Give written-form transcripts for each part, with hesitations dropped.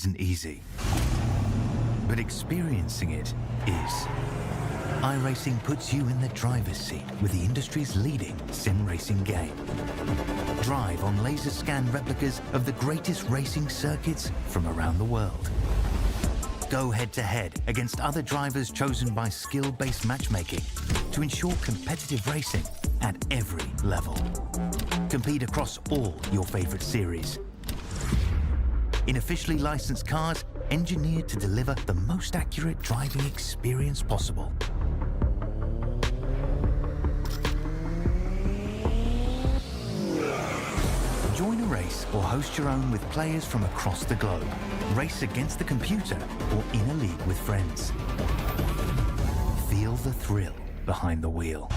isn't easy, but experiencing it is. iRacing puts you in the driver's seat with the industry's leading sim racing game. Drive on laser scan replicas of the greatest racing circuits from around the world. Go head-to-head against other drivers chosen by skill-based matchmaking to ensure competitive racing at every level. Compete across all your favorite series. In officially licensed cars, engineered to deliver the most accurate driving experience possible. Join a race or host your own with players from across the globe. Race against the computer or in a league with friends. Feel the thrill behind the wheel.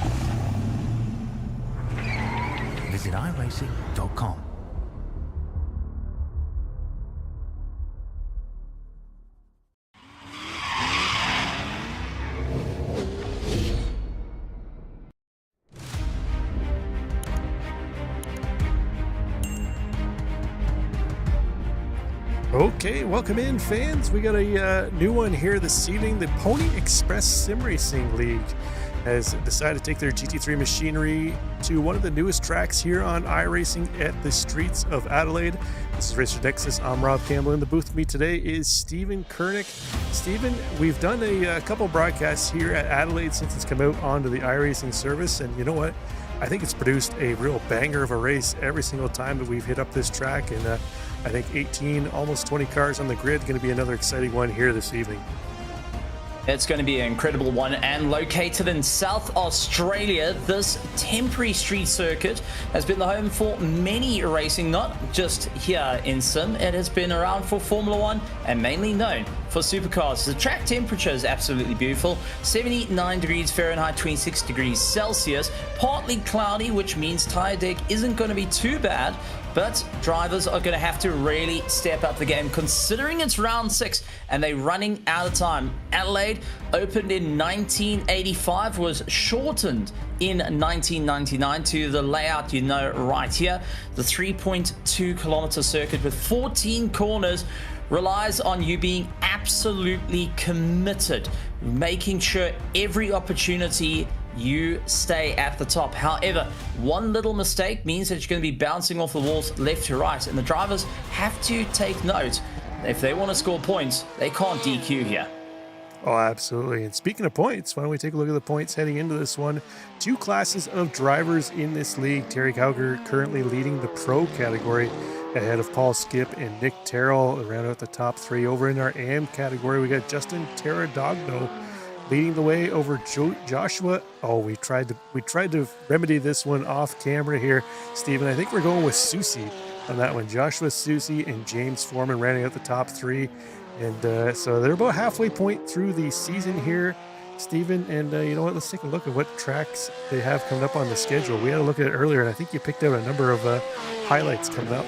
Visit iRacing.com. Okay, welcome in, fans. We got a new one here this evening. The Pony Express Sim Racing League has decided to take their GT3 machinery to one of the newest tracks here on iRacing at the streets of Adelaide. This is Racer Nexus. I'm Rob Campbell. In the booth with me today is Stephen Kernick. Stephen, we've done a couple broadcasts here at Adelaide since it's come out onto the iRacing service, and you know what? I think it's produced a real banger of a race every single time that we've hit up this track, and I think 18, almost 20 cars on the grid. Going to be another exciting one here this evening. It's going to be an incredible one, and located in South Australia, this temporary street circuit has been the home for many racing, not just here in sim. It has been around for Formula One and mainly known for supercars. The track temperature is absolutely beautiful, 79 degrees Fahrenheit, 26 degrees Celsius, partly cloudy, which means tire deck isn't going to be too bad. But drivers are going to have to really step up the game, considering it's round 6 and they're running out of time. Adelaide opened in 1985, was shortened in 1999 to the layout you know right here. The 3.2 kilometer circuit with 14 corners relies on you being absolutely committed, making sure every opportunity you stay at the top. However, one little mistake means that you're going to be bouncing off the walls left to right, and the drivers have to take note. If they want to score points, they can't DQ here. Oh, absolutely. And speaking of points, why don't we take a look at the points heading into this one? Two classes of drivers in this league. Terry Cowger currently leading the pro category ahead of Paul Skip and Nick Terrell around out the top 3. Over in our AM category, we got Justin Terradogno leading the way over Joshua. Oh, we tried to remedy this one off camera here, Stephen. I think we're going with Susie on that one. Joshua Susie and James Foreman rounding out the top 3. And so they're about halfway point through the season here, Stephen. And you know what? Let's take a look at what tracks they have coming up on the schedule. We had a look at it earlier, and I think you picked out a number of highlights coming up.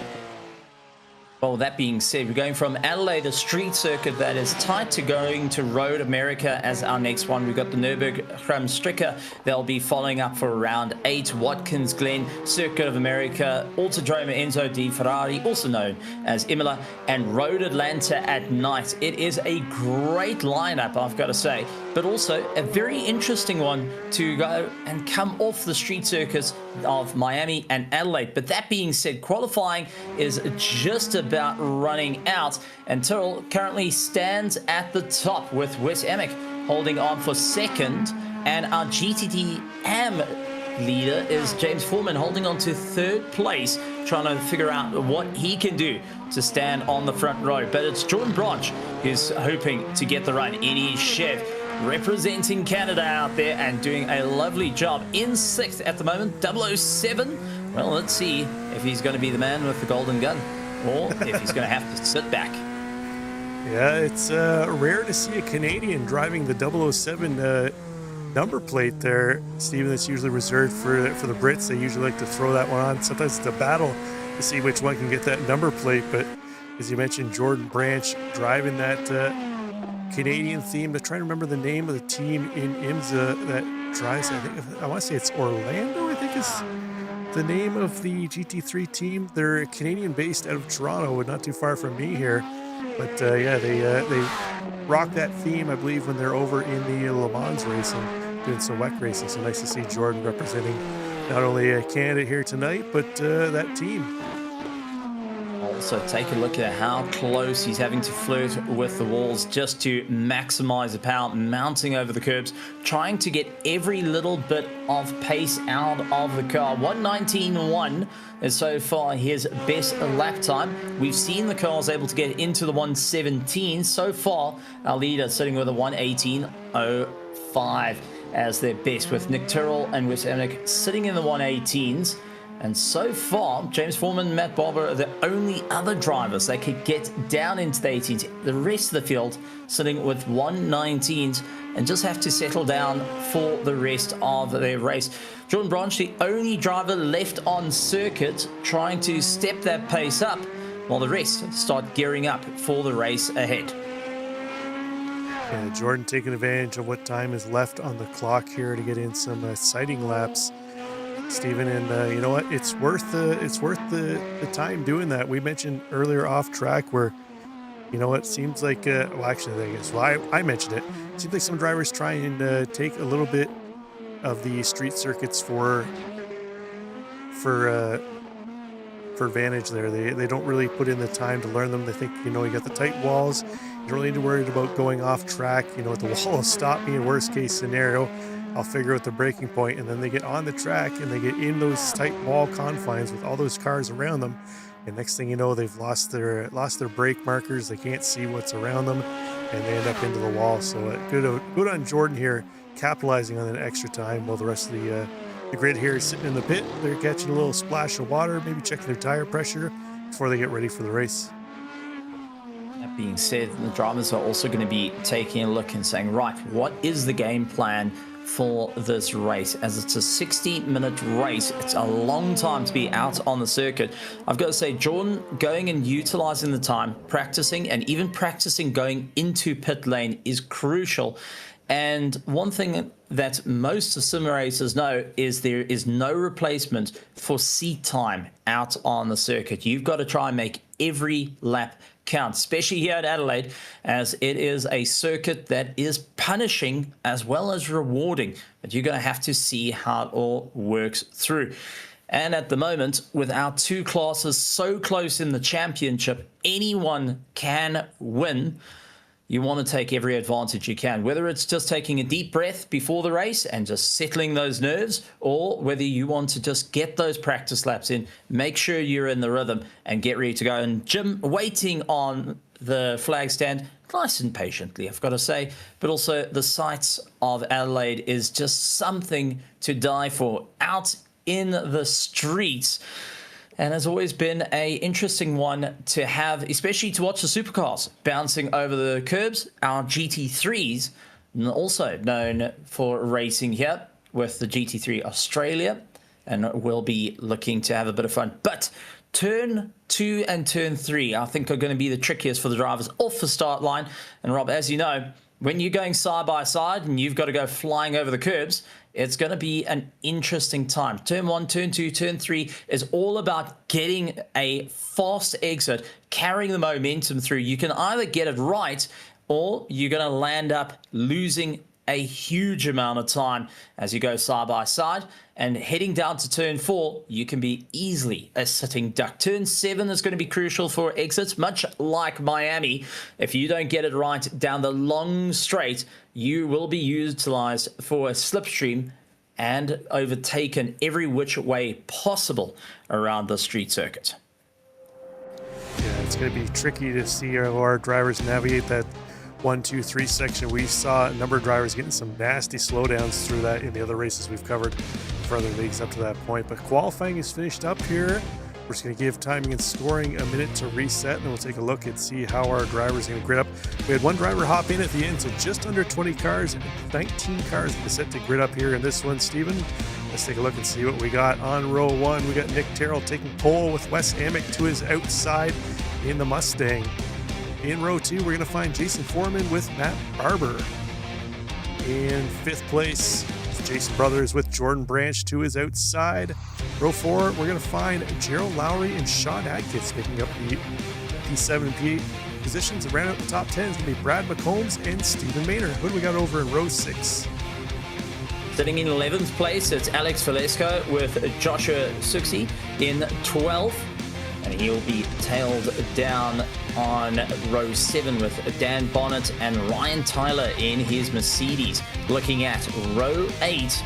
Well, that being said, we're going from Adelaide, a street circuit that is tight, to going to Road America as our next one. We've got the Nürburgring Stricker. They'll be following up for round 8. Watkins Glen, Circuit of America, Autodromo Enzo di Ferrari, also known as Imola, and Road Atlanta at night. It is a great lineup, I've got to say, but also a very interesting one to go and come off the street circuits of Miami and Adelaide. But that being said, qualifying is just about running out, and Tyrrell currently stands at the top with Wes Emick holding on for second, and our GT3 AM leader is James Foreman holding on to third place, trying to figure out what he can do to stand on the front row. But it's Jordan Branch who's hoping to get the run. Eddie Chev representing Canada out there and doing a lovely job in 6th at the moment. 007, well, let's see if he's going to be the man with the golden gun, or if he's going to have to sit back. Yeah, it's rare to see a Canadian driving the 007 number plate there, Stephen. That's usually reserved for the Brits. They usually like to throw that one on. Sometimes it's a battle to see which one can get that number plate. But as you mentioned, Jordan Branch driving that Canadian theme. I'm trying to remember the name of the team in IMSA that drives. I want to say it's Orlando, I think is the name of the GT3 team. They're Canadian based out of Toronto, not too far from me here. But yeah, they rock that theme, I believe, when they're over in the Le Mans racing, doing some WEC racing. So nice to see Jordan representing not only Canada here tonight, but that team. Also, take a look at how close he's having to flirt with the walls just to maximize the power, mounting over the curbs, trying to get every little bit of pace out of the car. 1:19.1 is so far his best lap time. We've seen the cars able to get into the 1:17. So far, our leader sitting with a 1:18.05 as their best, with Nick Tyrrell and Wes Emick sitting in the 1:18s. And so far, James Foreman and Matt Barber are the only other drivers that could get down into the 18s. The rest of the field sitting with 1:19s and just have to settle down for the rest of their race. Jordan Branch, the only driver left on circuit, trying to step that pace up, while the rest start gearing up for the race ahead. Yeah, Jordan taking advantage of what time is left on the clock here to get in some sighting laps, Stephen, and you know what? It's worth the time doing that. We mentioned earlier off track where, you know, it seems like well, actually, I guess I mentioned it. It seems like some drivers try and take a little bit of the street circuits for advantage there. They don't really put in the time to learn them. They think, you know, you got the tight walls. You don't really need to worry about going off track. You know, the wall will stop me in worst case scenario. I'll figure out the breaking point, and then they get on the track and they get in those tight wall confines with all those cars around them, and next thing you know, they've lost their brake markers. They can't see what's around them, and they end up into the wall. So good on Jordan here, capitalizing on that extra time, while the rest of the grid here is sitting in the pit. They're catching a little splash of water, maybe checking their tire pressure before they get ready for the race. That being said, the drivers are also going to be taking a look and saying, right, what is the game plan for this race? As it's a 60-minute race, it's a long time to be out on the circuit. I've got to say, Jordan going and utilizing the time, practicing, and even practicing going into pit lane is crucial. And one thing that most sim racers know is there is no replacement for seat time out on the circuit. You've got to try and make every lap count, especially here at Adelaide, as it is a circuit that is punishing as well as rewarding. But you're going to have to see how it all works through. And at the moment, with our two classes so close in the championship, anyone can win. You want to take every advantage you can, whether it's just taking a deep breath before the race and just settling those nerves, or whether you want to just get those practice laps in, make sure you're in the rhythm and get ready to go. And Jim waiting on the flag stand, nice and patiently, I've got to say, but also the sights of Adelaide is just something to die for out in the streets. And has always been an interesting one to have, especially to watch the supercars bouncing over the curbs. Our GT3s, also known for racing here with the GT3 Australia, and we'll be looking to have a bit of fun. But turn 2 and turn 3, I think, are going to be the trickiest for the drivers off the start line. And Rob, as you know, when you're going side by side and you've got to go flying over the curbs, it's going to be an interesting time. Turn 1, turn 2, turn 3 is all about getting a fast exit, carrying the momentum through. You can either get it right, or you're going to land up losing a huge amount of time as you go side by side. And heading down to turn 4, you can be easily a sitting duck. Turn 7 is going to be crucial for exits, much like Miami. If you don't get it right down the long straight, you will be utilized for a slipstream and overtaken every which way possible around the street circuit. Yeah, it's going to be tricky to see how our drivers navigate that 1, 2, 3 section. We saw a number of drivers getting some nasty slowdowns through that in the other races we've covered for other leagues up to that point. But qualifying is finished up here. We're just going to give timing and scoring a minute to reset, and then we'll take a look and see how our drivers are going to grid up. We had one driver hop in at the end, so just under 20 cars, and 19 cars set to grid up here in this one, Stephen. Let's take a look and see what we got on row 1. We got Nick Tyrrell taking pole with Wes Amick to his outside in the Mustang. In row 2, we're going to find Jason Foreman with Matt Barber. In 5th place, Jason Brothers with Jordan Branch to his outside. Row 4, we're going to find Gerald Lowry and Sean Atkins making up the P7 and positions. And round out the top 10 is going to be Brad McCombs and Stephen Maynard. Who do we got over in row 6? Sitting in 11th place, it's Alex Valesco with Joshua Suxi in 12th. And he'll be tailed down on row 7 with Dan Bonnet and Ryan Tyler in his Mercedes. Looking at row 8,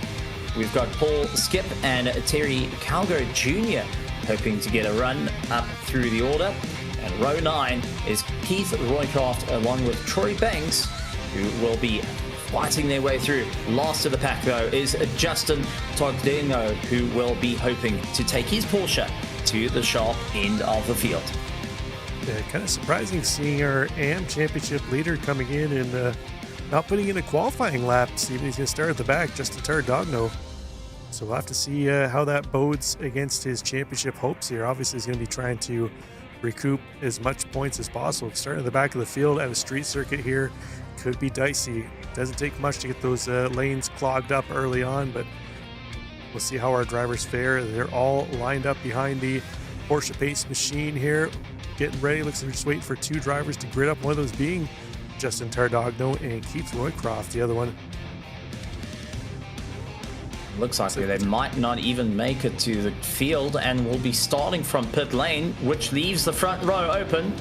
we've got Paul Skip and Terry Calgo Jr. hoping to get a run up through the order. And row 9 is Keith Roycroft along with Troy Banks, who will be fighting their way through. Last of the pack, though, is Justin Togdeno, who will be hoping to take his Porsche to the sharp end of the field. Yeah, kind of surprising seeing our AM Championship leader coming in and not putting in a qualifying lap. Steven, he's going to start at the back, Justin Tardogno. So we'll have to see how that bodes against his championship hopes here. Obviously, he's going to be trying to recoup as much points as possible. Starting at the back of the field at a street circuit here could be dicey. Doesn't take much to get those lanes clogged up early on, but we'll see how our drivers fare. They're all lined up behind the Porsche Pace machine here, getting ready. Looks like they're just waiting for 2 drivers to grid up, one of those being Justin Tardogno and Keith Roycroft, the other one. Looks like they might not even make it to the field and will be starting from pit lane, which leaves the front row open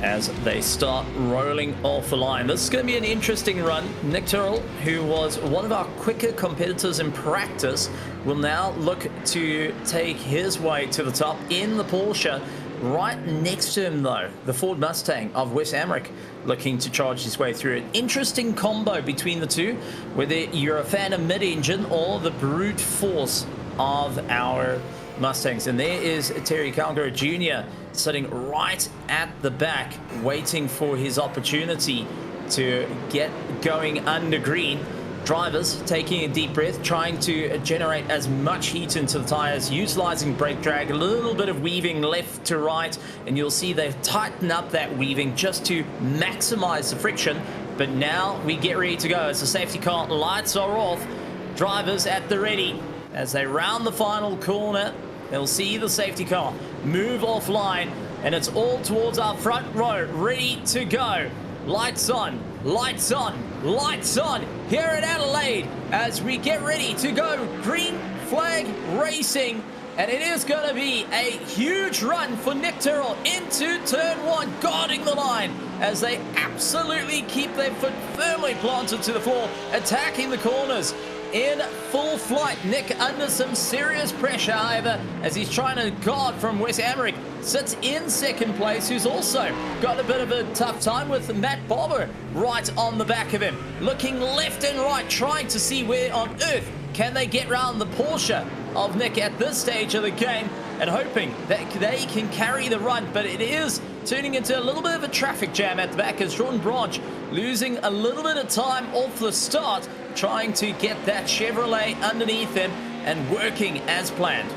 as they start rolling off the line. This is going to be an interesting run. Nick Tyrrell, who was one of our quicker competitors in practice, will now look to take his way to the top in the Porsche. Right next to him, though, the Ford Mustang of Wes Amrick looking to charge his way through. An interesting combo between the two, whether you're a fan of mid-engine or the brute force of our Mustangs. And there is Terry Calgary Jr. sitting right at the back, waiting for his opportunity to get going under green. Drivers taking a deep breath, trying to generate as much heat into the tires, utilizing brake drag, a little bit of weaving left to right, and you'll see they've tightened up that weaving just to maximize the friction. But now we get ready to go as the safety car lights are off. Drivers at the ready as they round the final corner. They'll see the safety car move offline, and it's all towards our front row, ready to go. Lights on, lights on, lights on here at Adelaide as we get ready to go green flag racing. And it is going to be a huge run for Nick Tyrrell into turn 1, guarding the line as they absolutely keep their foot firmly planted to the floor, attacking the corners in full flight. Nick under some serious pressure, however, as he's trying to guard from Wes Amrick. Sits in second place, who's also got a bit of a tough time with Matt Bobber right on the back of him. Looking left and right, trying to see where on earth can they get round the Porsche of Nick at this stage of the game, and hoping that they can carry the run. But it is turning into a little bit of a traffic jam at the back as Sean Branch losing a little bit of time off the start, trying to get that Chevrolet underneath him and working as planned.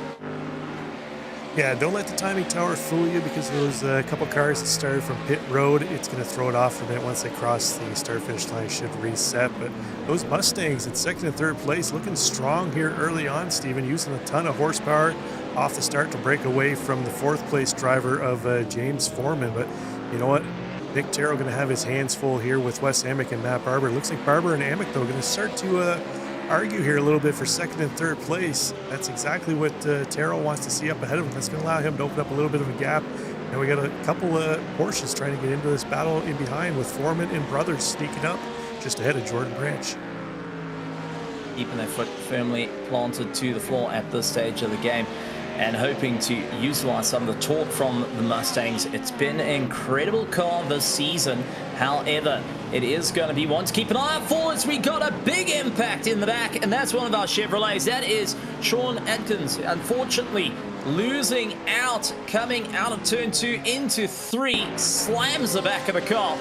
Yeah, don't let the timing tower fool you, because those couple cars that started from pit road, it's going to throw it off for a minute. Once they cross the start-finish line, should reset. But those Mustangs in second and third place looking strong here early on, Steven, using a ton of horsepower off the start to break away from the fourth place driver of James Foreman. But you know what? Nick Tyrrell going to have his hands full here with Wes Amick and Matt Barber. Looks like Barber and Amick, though, going to start to argue here a little bit for second and third place. That's exactly what Tyrrell wants to see up ahead of him. That's going to allow him to open up a little bit of a gap. And we got a couple Porsches trying to get into this battle in behind, with Foreman and Brothers sneaking up just ahead of Jordan Branch. Keeping their foot firmly planted to the floor at this stage of the game and hoping to utilize some of the torque from the Mustangs. It's been an incredible car this season. However, it is going to be one to keep an eye out for, as we got a big impact in the back, and that's one of our Chevrolets. That is Sean Atkins, unfortunately losing out, coming out of turn 2 into 3, slams the back of the car,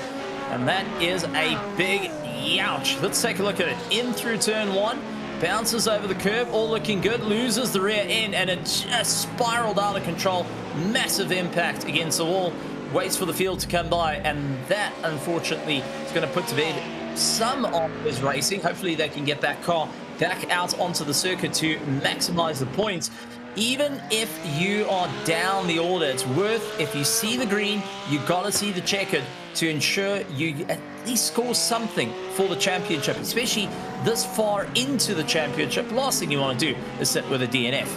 and that is a big youch. Let's take a look at it. In through turn 1, bounces over the curb, all looking good, loses the rear end, and it just spiraled out of control. Massive impact against the wall. Waits for the field to come by, and that, unfortunately, is going to put to bed some of his racing. Hopefully they can get that car back out onto the circuit to maximize the points. even if you are down the order, it's worth, if you see the green, you got to see the checkered to ensure you at least score something for the championship, especially this far into the championship. Last thing you want to do is sit with a DNF.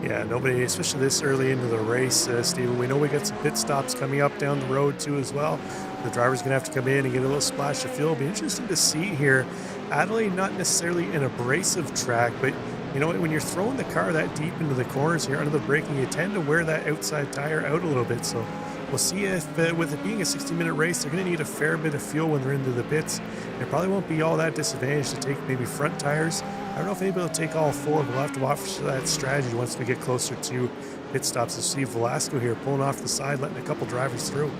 Yeah, nobody, especially this early into the race, Steven. We know we got some pit stops coming up down the road too as well. The driver's going to have to come in and get a little splash of fuel. It'll be interesting to see here. Adelaide, not necessarily an abrasive track, but you know, when you're throwing the car that deep into the corners here under the braking, you tend to wear that outside tire out a little bit. So we'll see if, with it being a 60-minute race, they're going to need a fair bit of fuel when they're into the pits. It probably won't be all that disadvantaged to take maybe front tires. I don't know if anybody will take all four, but we'll have to watch that strategy once we get closer to pit stops. So see Velasco here pulling off the side, letting a couple drivers through.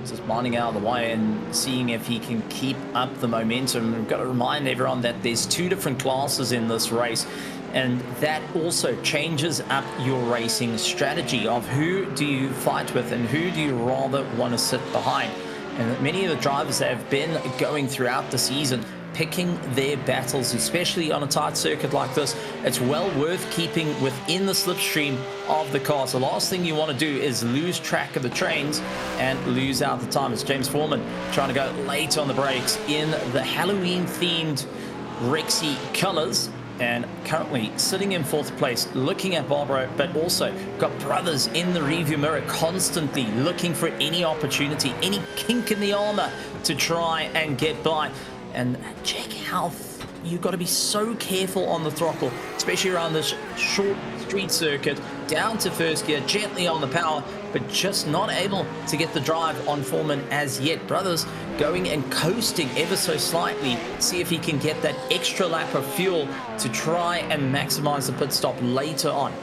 Just minding out of the way and seeing if he can keep up the momentum. We've got to remind everyone that there's two different classes in this race, and that also changes up your racing strategy of who do you fight with and who do you rather want to sit behind. And many of the drivers that have been going throughout the season picking their battles, especially on a tight circuit like this. It's well worth keeping within the slipstream of the car. So the last thing you want to do is lose track of the trains and lose out the time. It's James Foreman trying to go late on the brakes in the Halloween-themed Rexy colors, and currently sitting in fourth place, looking at Barbaro, but also got brothers in the rearview mirror constantly looking for any opportunity, any kink in the armor to try and get by. And check how you've got to be so careful on the throttle, especially around this short street circuit, down to first gear, gently on the power, but just not able to get the drive on Foreman as yet. Brothers going and coasting ever so slightly, see if he can get that extra lap of fuel to try and maximize the pit stop later on.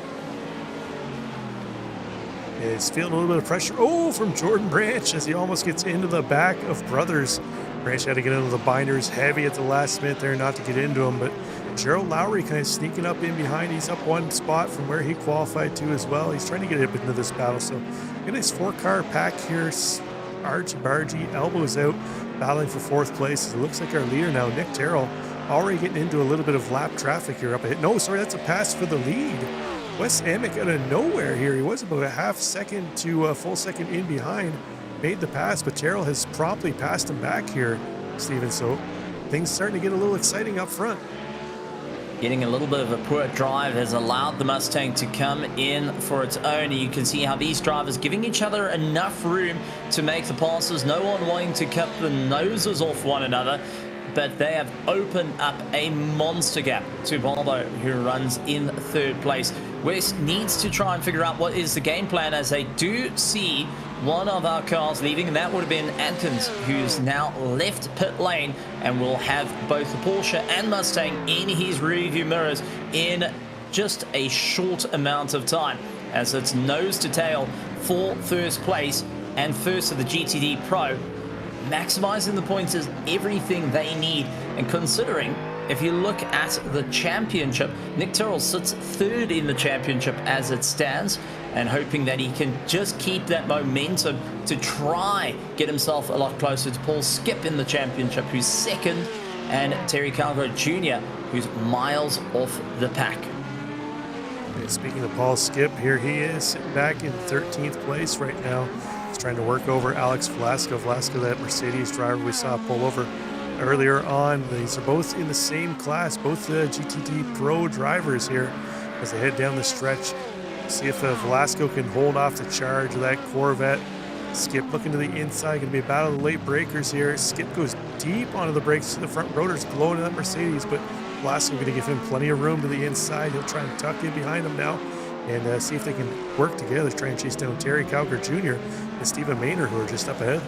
Is feeling a little bit of pressure. Oh, from Jordan Branch as he almost gets into the back of Brothers. Branch had to get into the binders heavy at the last minute there not to get into him, but Gerald Lowry kind of sneaking up in behind. He's up one spot from where he qualified to as well. He's trying to get up into this battle. So in his four-car pack here, argy-bargy, elbows out, battling for fourth place. It looks like our leader now, Nick Terrell, already getting into a little bit of lap traffic here up ahead. No, sorry, that's a pass for the lead. Wes Amick out of nowhere here. He was about a half second to a full second in behind. Made the pass, but Terrell has promptly passed him back here, Steven. So things starting to get a little exciting up front. Getting a little bit of a poor drive has allowed the Mustang to come in for its own. You can see how these drivers giving each other enough room to make the passes. No one wanting to cut the noses off one another, but they have opened up a monster gap to Volvo, who runs in third place. West needs to try and figure out what is the game plan, as they do see one of our cars leaving, and that would have been Atkins, who's now left pit lane and will have both the Porsche and Mustang in his rearview mirrors in just a short amount of time, as it's nose to tail for first place and first of the GT3 Pro. Maximizing the points is everything they need, and considering if you look at the championship, Nick Terrell sits third in the championship as it stands, and hoping that he can just keep that momentum to try get himself a lot closer to Paul Skip in the championship, who's second, and Terry Calgary Jr., who's miles off the pack. And speaking of Paul Skip, here he is sitting back in 13th place right now. He's trying to work over Alex Velasco. Velasco, that Mercedes driver we saw pull over earlier on. These are both in the same class, both the GT3 Pro drivers here as they head down the stretch. See if Velasco can hold off the charge of that Corvette. Skip looking to the inside, going to be a battle of the late breakers here. Skip goes deep onto the brakes, the front rotors blowing that Mercedes, but Velasco going to give him plenty of room to the inside. He'll try and tuck in behind him now and see if they can work together to try and chase down Terry Calgary Jr. and Stephen Maynard, who are just up ahead.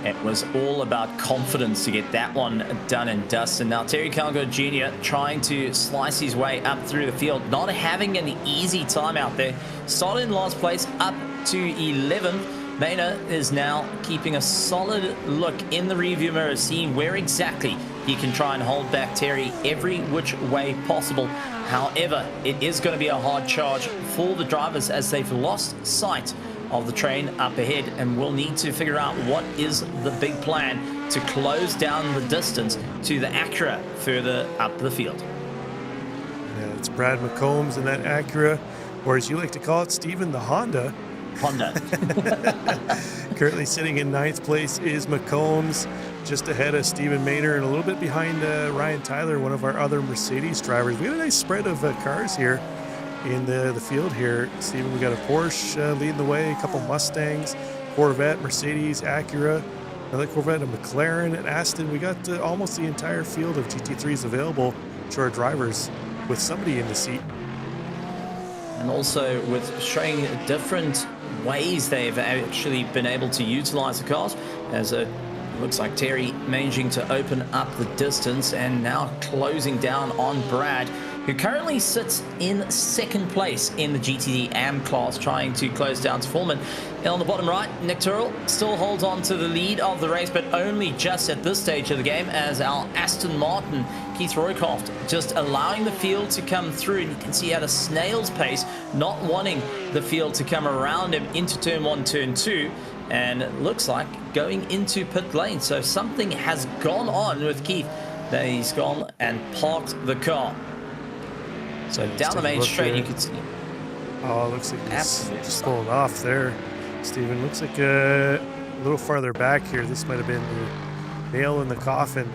It was all about confidence to get that one done and dusted. Now Terry Calgary Jr. trying to slice his way up through the field, not having an easy time out there. Started in last place, up to 11th. Maynard is now keeping a solid look in the rearview mirror, seeing where exactly he can try and hold back Terry every which way possible. However, it is going to be a hard charge for the drivers as they've lost sight of the train up ahead, and we'll need to figure out what is the big plan to close down the distance to the Acura further up the field. Yeah, It's Brad McCombs in that Acura, or as you like to call it, Stephen, the Honda. Currently sitting in 9th place is McCombs, just ahead of Stephen Maynard and a little bit behind Ryan Tyler, one of our other Mercedes drivers. We have a nice spread of cars here in the field here. Stephen, we got a Porsche leading the way, a couple Mustangs, Corvette, Mercedes, Acura, another Corvette, a McLaren, and Aston. We got almost the entire field of GT3s available to our drivers with somebody in the seat. And also with showing different ways they've actually been able to utilize the cars, as it looks like Terry managing to open up the distance and now closing down on Brad, who currently sits in 2nd place in the GT AM class, trying to close down to Foreman. And on the bottom right, Nick Turrell still holds on to the lead of the race, but only just at this stage of the game, as our Aston Martin, Keith Roycroft, just allowing the field to come through. And you can see at a snail's pace, not wanting the field to come around him into turn 1, turn 2. And it looks like going into pit lane. So something has gone on with Keith, that he's gone and parked the car. So down the main straight, you can see. Oh, looks like he's just pulling off there. Steven, looks like a little farther back here. This might have been the nail in the coffin.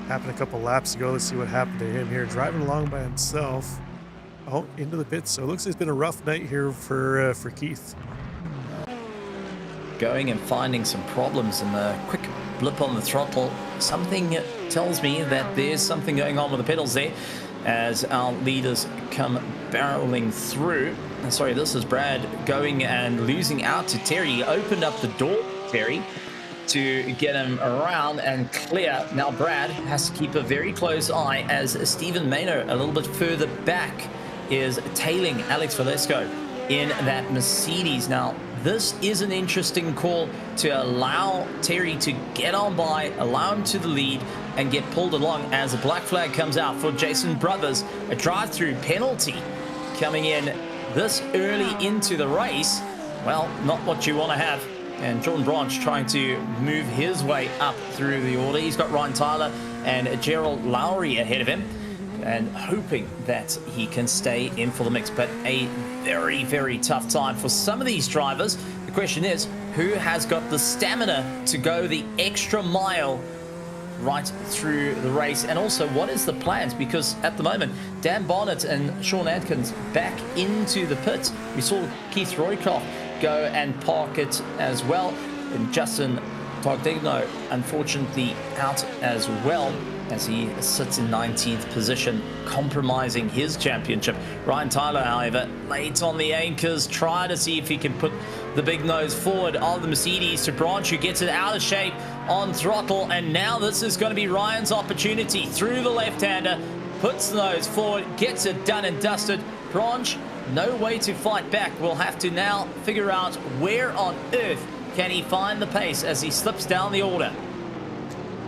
Happened a couple laps ago. Let's see what happened to him here. Driving along by himself. Oh, into the pits. So it looks like it's been a rough night here for Keith. Going and finding some problems in the quick blip on the throttle. Something tells me that there's something going on with the pedals there, as our leaders come barreling through. Sorry, this is Brad going and losing out to Terry. He opened up the door, Terry, to get him around and clear. Now Brad has to keep a very close eye, as Stephen Maynard, a little bit further back, is tailing Alex Valesco in that Mercedes. Now this is an interesting call to allow Terry to get on by, allow him to the lead, and get pulled along, as a black flag comes out for Jason Brothers. A drive-through penalty coming in this early into the race. Well, not what you want to have. And Jordan Branch trying to move his way up through the order. He's got Ryan Tyler and Gerald Lowry ahead of him, and hoping that he can stay in for the mix. But a very, very tough time for some of these drivers. The question is, who has got the stamina to go the extra mile right through the race? And also, what is the plans? Because at the moment, Dan Barnett and Sean Adkins back into the pits. We saw Keith Roycroft go and park it as well, and Justin Togdigno unfortunately out as well, as he sits in 19th position, compromising his championship. Ryan Tyler, however, late on the anchors, try to see if he can put the big nose forward of the Mercedes to Branch, who gets it out of shape on throttle. And now this is going to be Ryan's opportunity through the left-hander, puts the nose forward, gets it done and dusted. Branch, no way to fight back. We'll have to now figure out where on earth can he find the pace as he slips down the order.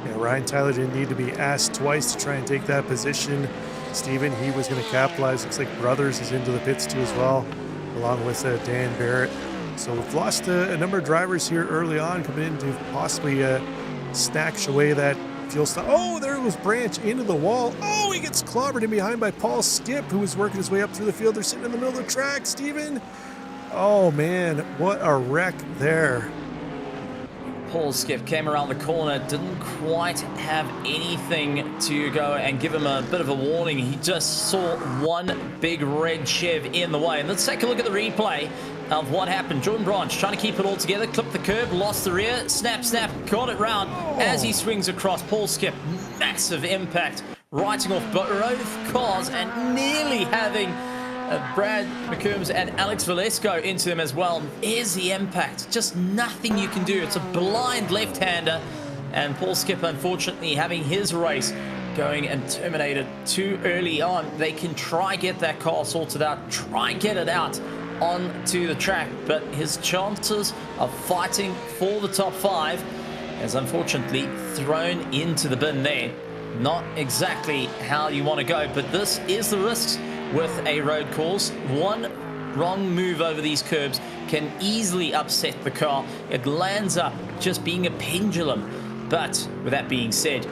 Yeah, Ryan Tyler didn't need to be asked twice to try and take that position. Steven, he was going to capitalize. Looks like Brothers is into the pits too as well, along with Dan Barrett. So we've lost a number of drivers here early on, coming in to possibly snatch away that fuel stop. Oh, there was Branch into the wall. Oh, he gets clobbered in behind by Paul Skip, who was working his way up through the field. They're sitting in the middle of the track, Steven. Oh, man, what a wreck there. Paul Skip came around the corner, didn't quite have anything to go and give him a bit of a warning. He just saw one big red Chev in the way. And let's take a look at the replay of what happened. Jordan Branch trying to keep it all together, clipped the curb, lost the rear, snap, got it round as he swings across. Paul Skip, massive impact, writing off both cars and nearly having Brad McCombs and Alex Valesco into them as well. Here's the impact. Just nothing you can do. It's a blind left-hander. And Paul Skip, unfortunately, having his race going and terminated too early on. They can try get that car sorted out, try get it out onto the track, but his chances of fighting for the top 5 is unfortunately thrown into the bin there. Not exactly how you want to go, but this is the risks with a road course. One wrong move over these curbs can easily upset the car. It lands up just being a pendulum. But with that being said,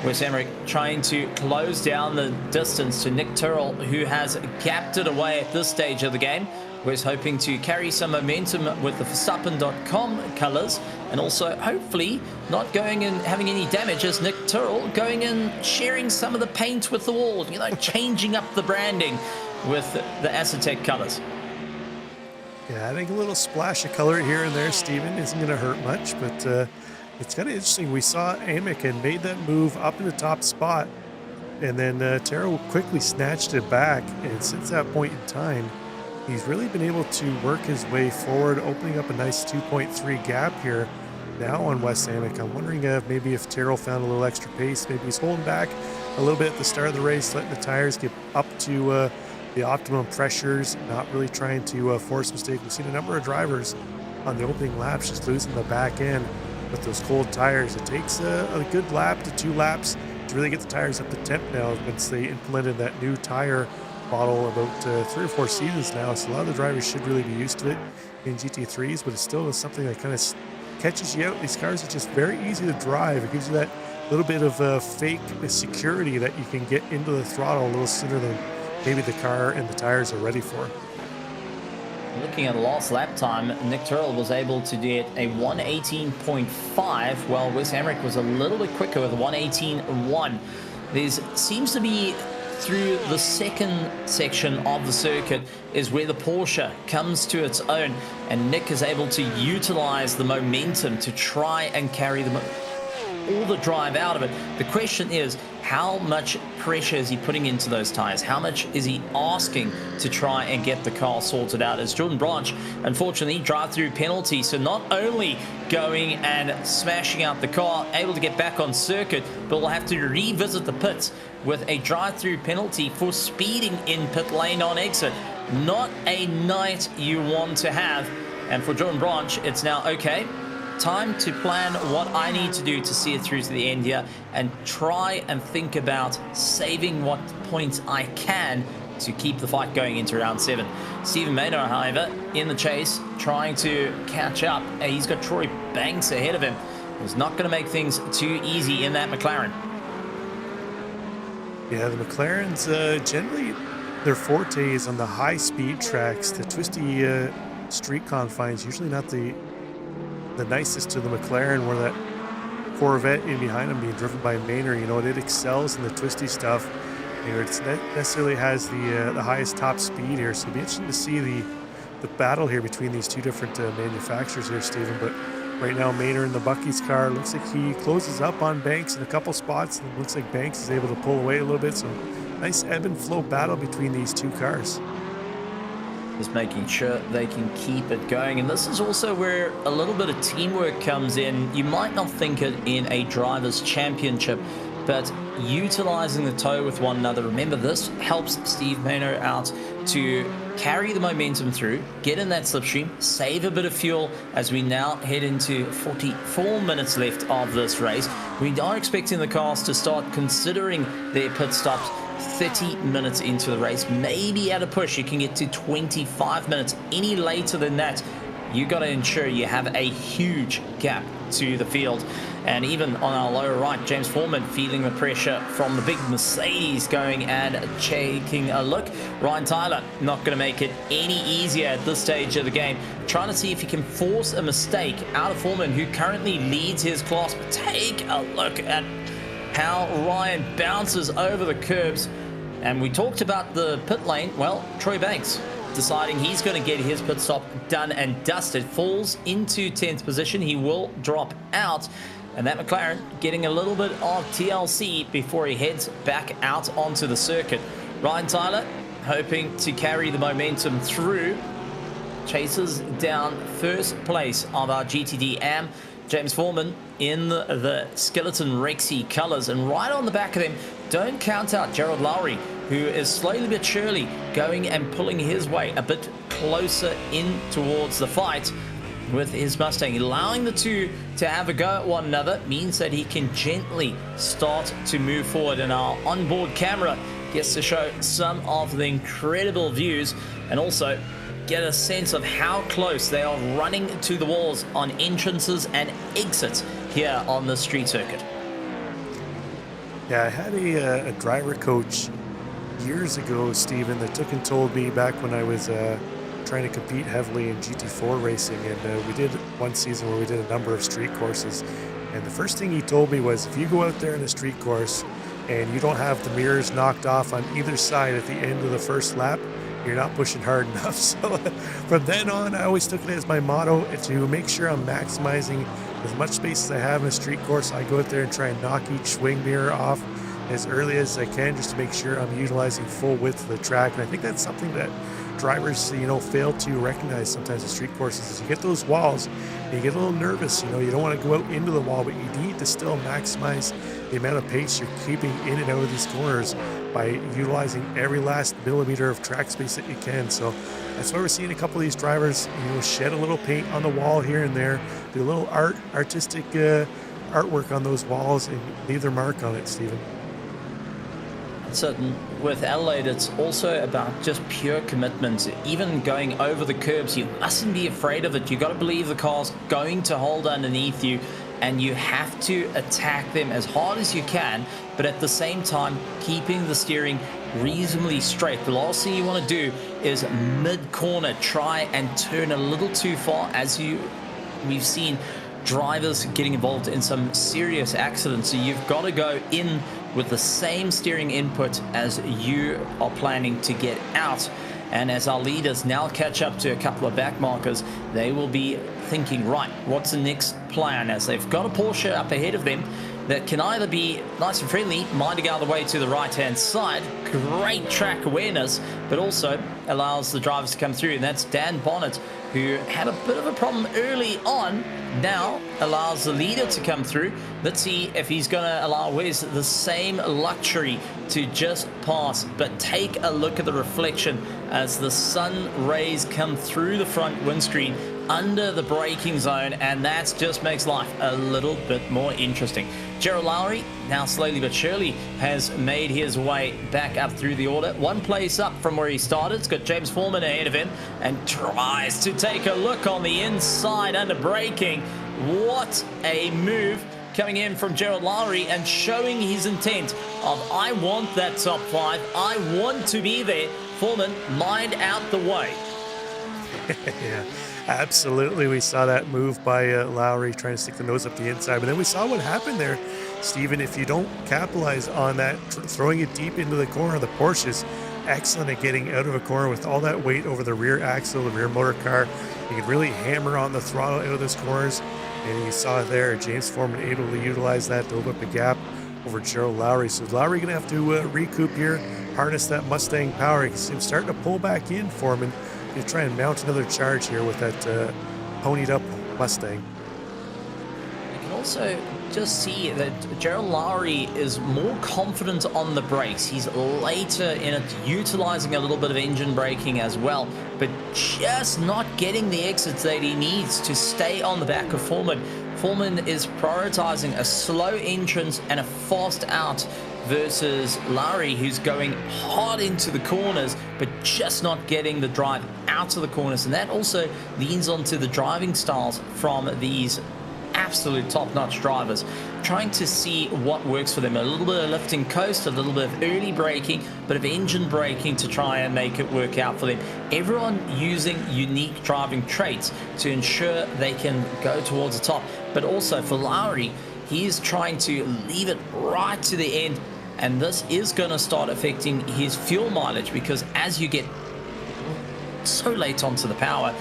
Wes Emmerich trying to close down the distance to Nick Tyrrell, who has gapped it away at this stage of the game. Wes hoping to carry some momentum with the Verstappen.com colours, and also hopefully not going and having any damage as Nick Tyrrell going and sharing some of the paint with the wall, you know, changing up the branding with the Aztec colours. Yeah, I think a little splash of color here and there, Steven, isn't going to hurt much, but it's kind of interesting. We saw Amick had made that move up in the top spot, and then Taro quickly snatched it back, and since that point in time, he's really been able to work his way forward, opening up a nice 2.3 gap here now on Wes Amick. I'm wondering maybe if Taro found a little extra pace. Maybe he's holding back a little bit at the start of the race, letting the tires get up to the optimum pressures, not really trying to force mistake. We've seen a number of drivers on the opening laps just losing the back end with those cold tires. It takes a good lap to 2 laps to really get the tires up to temp now, since they implemented that new tire model about 3 or 4 seasons now. So a lot of the drivers should really be used to it in GT3s, but it still is something that kind of catches you out. These cars are just very easy to drive. It gives you that little bit of fake security that you can get into the throttle a little sooner than maybe the car and the tires are ready for. Looking at last lap time, Nick Tyrrell was able to get a 118.5, while Wes Emmerich was a little bit quicker with 118.1. There seems to be, through the second section of the circuit, is where the Porsche comes to its own, and Nick is able to utilize the momentum to try and carry all the drive out of it. The question is, how much pressure is he putting into those tires? How much is he asking to try and get the car sorted out? As Jordan Branch, unfortunately, drive-through penalty. So not only going and smashing out the car, able to get back on circuit, but will have to revisit the pits with a drive-through penalty for speeding in pit lane on exit. Not a night you want to have. And for Jordan Branch, it's now okay. Time to plan what I need to do to see it through to the end here and try and think about saving what points I can to keep the fight going into round 7. Stephen Maynard, however, in the chase, trying to catch up. He's got Troy Banks ahead of him. He's not going to make things too easy in that McLaren. Yeah, the McLarens, generally, their forte is on the high-speed tracks. The twisty street confines, usually not the nicest to the McLaren, where that Corvette in behind him being driven by Maynard, you know, it excels in the twisty stuff. You know, it necessarily has the highest top speed here, so it'll be interesting to see the battle here between these two different manufacturers here, Stephen. But right now, Maynard in the Bucky's car, looks like he closes up on Banks in a couple spots, and it looks like Banks is able to pull away a little bit. So nice ebb and flow battle between these two cars. Just making sure they can keep it going. And this is also where a little bit of teamwork comes in. You might not think it in a driver's championship, but utilizing the tow with one another. Remember, this helps Steve Maynard out to carry the momentum through, get in that slipstream, save a bit of fuel as we now head into 44 minutes left of this race. We are expecting the cars to start considering their pit stops 30 minutes into the race. Maybe at a push you can get to 25 minutes. Any later than that, you got to ensure you have a huge gap to the field. And even on our lower right, James Foreman feeling the pressure from the big Mercedes, going and taking a look. Ryan Tyler not going to make it any easier at this stage of the game, trying to see if he can force a mistake out of Foreman, who currently leads his class. But take a look at how Ryan bounces over the curbs. And we talked about the pit lane. Well, Troy Banks deciding he's going to get his pit stop done and dusted, falls into 10th position. He will drop out, and that McLaren getting a little bit of TLC before he heads back out onto the circuit. Ryan Tyler hoping to carry the momentum through, chases down first place of our GTD AM. James Foreman in the skeleton Rexy colors, and right on the back of them, don't count out Gerald Lowry, who is slowly but surely going and pulling his way a bit closer in towards the fight with his Mustang. Allowing the two to have a go at one another means that he can gently start to move forward, and our onboard camera gets to show some of the incredible views and also get a sense of how close they are running to the walls on entrances and exits here on the street circuit. Yeah, I had a driver coach years ago, Steven, that took and told me back when I was trying to compete heavily in GT4 racing. And we did one season where we did a number of street courses. And the first thing he told me was, if you go out there in a street course and you don't have the mirrors knocked off on either side at the end of the first lap, you're not pushing hard enough. So from then on, I always took it as my motto to make sure I'm maximizing as much space as I have in a street course. I go out there and try and knock each swing mirror off as early as I can, just to make sure I'm utilizing full width of the track. And I think that's something that drivers, fail to recognize sometimes in street courses, is you get those walls and you get a little nervous. You don't want to go out into the wall, but you need to still maximize the amount of pace you're keeping in and out of these corners by utilizing every last millimeter of track space that you can. So that's why we're seeing a couple of these drivers, shed a little paint on the wall here and there, do a little artistic artwork on those walls, and leave their mark on it, Stephen. So with Adelaide, it's also about just pure commitment. Even going over the curbs, you mustn't be afraid of it. You got to believe the car's going to hold underneath you, and you have to attack them as hard as you can, but at the same time keeping the steering reasonably straight. The last thing you want to do is mid-corner try and turn a little too far, as we've seen drivers getting involved in some serious accidents. So you've got to go in with the same steering input as you are planning to get out. And as our leaders now catch up to a couple of back markers, they will be thinking, right, what's the next plan? As they've got a Porsche up ahead of them that can either be nice and friendly, minding out of the way to the right-hand side, great track awareness, but also allows the drivers to come through. And that's Dan Bonnet, who had a bit of a problem early on, now allows the leader to come through. Let's see if he's going to allow Wes the same luxury to just pass. But take a look at the reflection as the sun rays come through the front windscreen under the braking zone, and that just makes life a little bit more interesting. Gerald Lowry, now slowly but surely, has made his way back up through the order. One place up from where he started. It's got James Foreman ahead of him and tries to take a look on the inside under braking. What a move coming in from Gerald Lowry and showing his intent of, I want that top five. I want to be there. Foreman, mind out the way. Yeah. Absolutely, we saw that move by Lowry trying to stick the nose up the inside, but then we saw what happened there, Stephen. If you don't capitalize on that, throwing it deep into the corner, the Porsche's excellent at getting out of a corner with all that weight over the rear axle, the rear motor car. You can really hammer on the throttle out of those corners, and you saw there James Foreman able to utilize that to open up a gap over Gerald Lowry. So Lowry gonna have to recoup here, harness that Mustang power. He's starting to pull back in, Foreman. You try and mount another charge here with that ponied up Mustang. You can also just see that Gerald Lowry is more confident on the brakes. He's later in it, utilizing a little bit of engine braking as well, but just not getting the exits that he needs to stay on the back of Foreman. Foreman is prioritizing a slow entrance and a fast out versus Lowry, who's going hard into the corners but just not getting the drive out of the corners. And that also leans onto the driving styles from these absolute top-notch drivers, trying to see what works for them. A little bit of lifting coast, a little bit of early braking, bit of engine braking to try and make it work out for them. Everyone using unique driving traits to ensure they can go towards the top. But also for Lowry, he's trying to leave it right to the end, and this is going to start affecting his fuel mileage, because as you get so late onto the power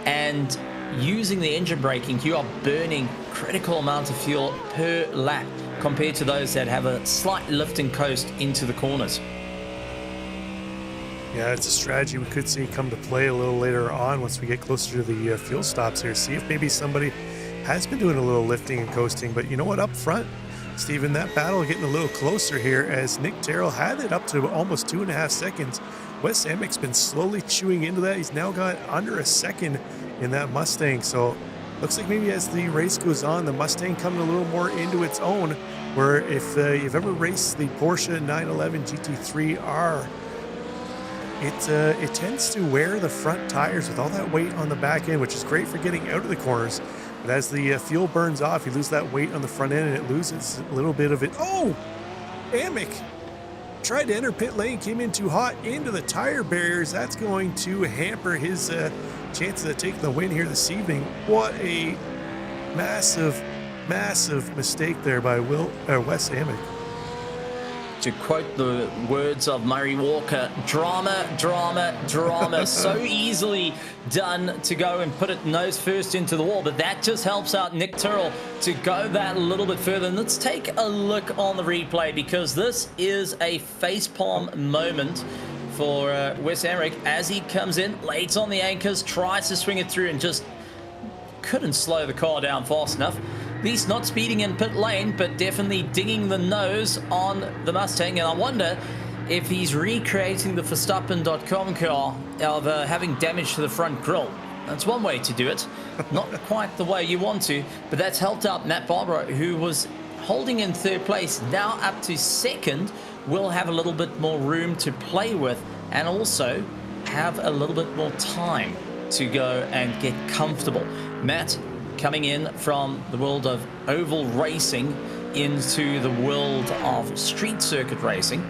and using the engine braking, you are burning critical amounts of fuel per lap compared to those that have a slight lift and coast into the corners. Yeah, it's a strategy we could see come to play a little later on once we get closer to the fuel stops here. See if maybe somebody has been doing a little lifting and coasting. But you know what, up front, Stephen, that battle getting a little closer here as Nick Terrell had it up to almost 2.5 seconds. Wes Amick's been slowly chewing into that. He's now got under a second in that Mustang. So looks like maybe as the race goes on, the Mustang coming a little more into its own, where if you've ever raced the Porsche 911 GT3R, it tends to wear the front tires with all that weight on the back end, which is great for getting out of the corners. But as the fuel burns off, you lose that weight on the front end and it loses a little bit of it. Oh! Amick tried to enter pit lane, came in too hot into the tire barriers. That's going to hamper his chances of taking the win here this evening. What a massive mistake there by Wes Amick. To quote the words of Murray Walker, drama, drama, drama. So easily done to go and put it nose first into the wall, but that just helps out Nick Tyrrell to go that a little bit further. And let's take a look on the replay, because this is a facepalm moment for Wes Amick as he comes in late on the anchors, tries to swing it through and just couldn't slow the car down fast enough. At least not speeding in pit lane, but definitely dinging the nose on the Mustang. And I wonder if he's recreating the Verstappen.com car of having damage to the front grille. That's one way to do it. Not quite the way you want to, but that's helped out Matt Barbaro, who was holding in third place, now up to second. Will have a little bit more room to play with and also have a little bit more time to go and get comfortable. Matt coming in from the world of oval racing into the world of street circuit racing,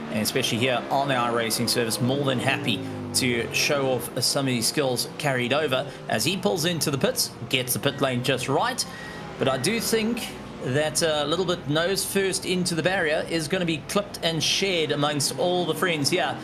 and especially here on the iRacing service, more than happy to show off some of these skills carried over as he pulls into the pits, gets the pit lane just right. But I do think that a little bit nose first into the barrier is going to be clipped and shared amongst all the friends here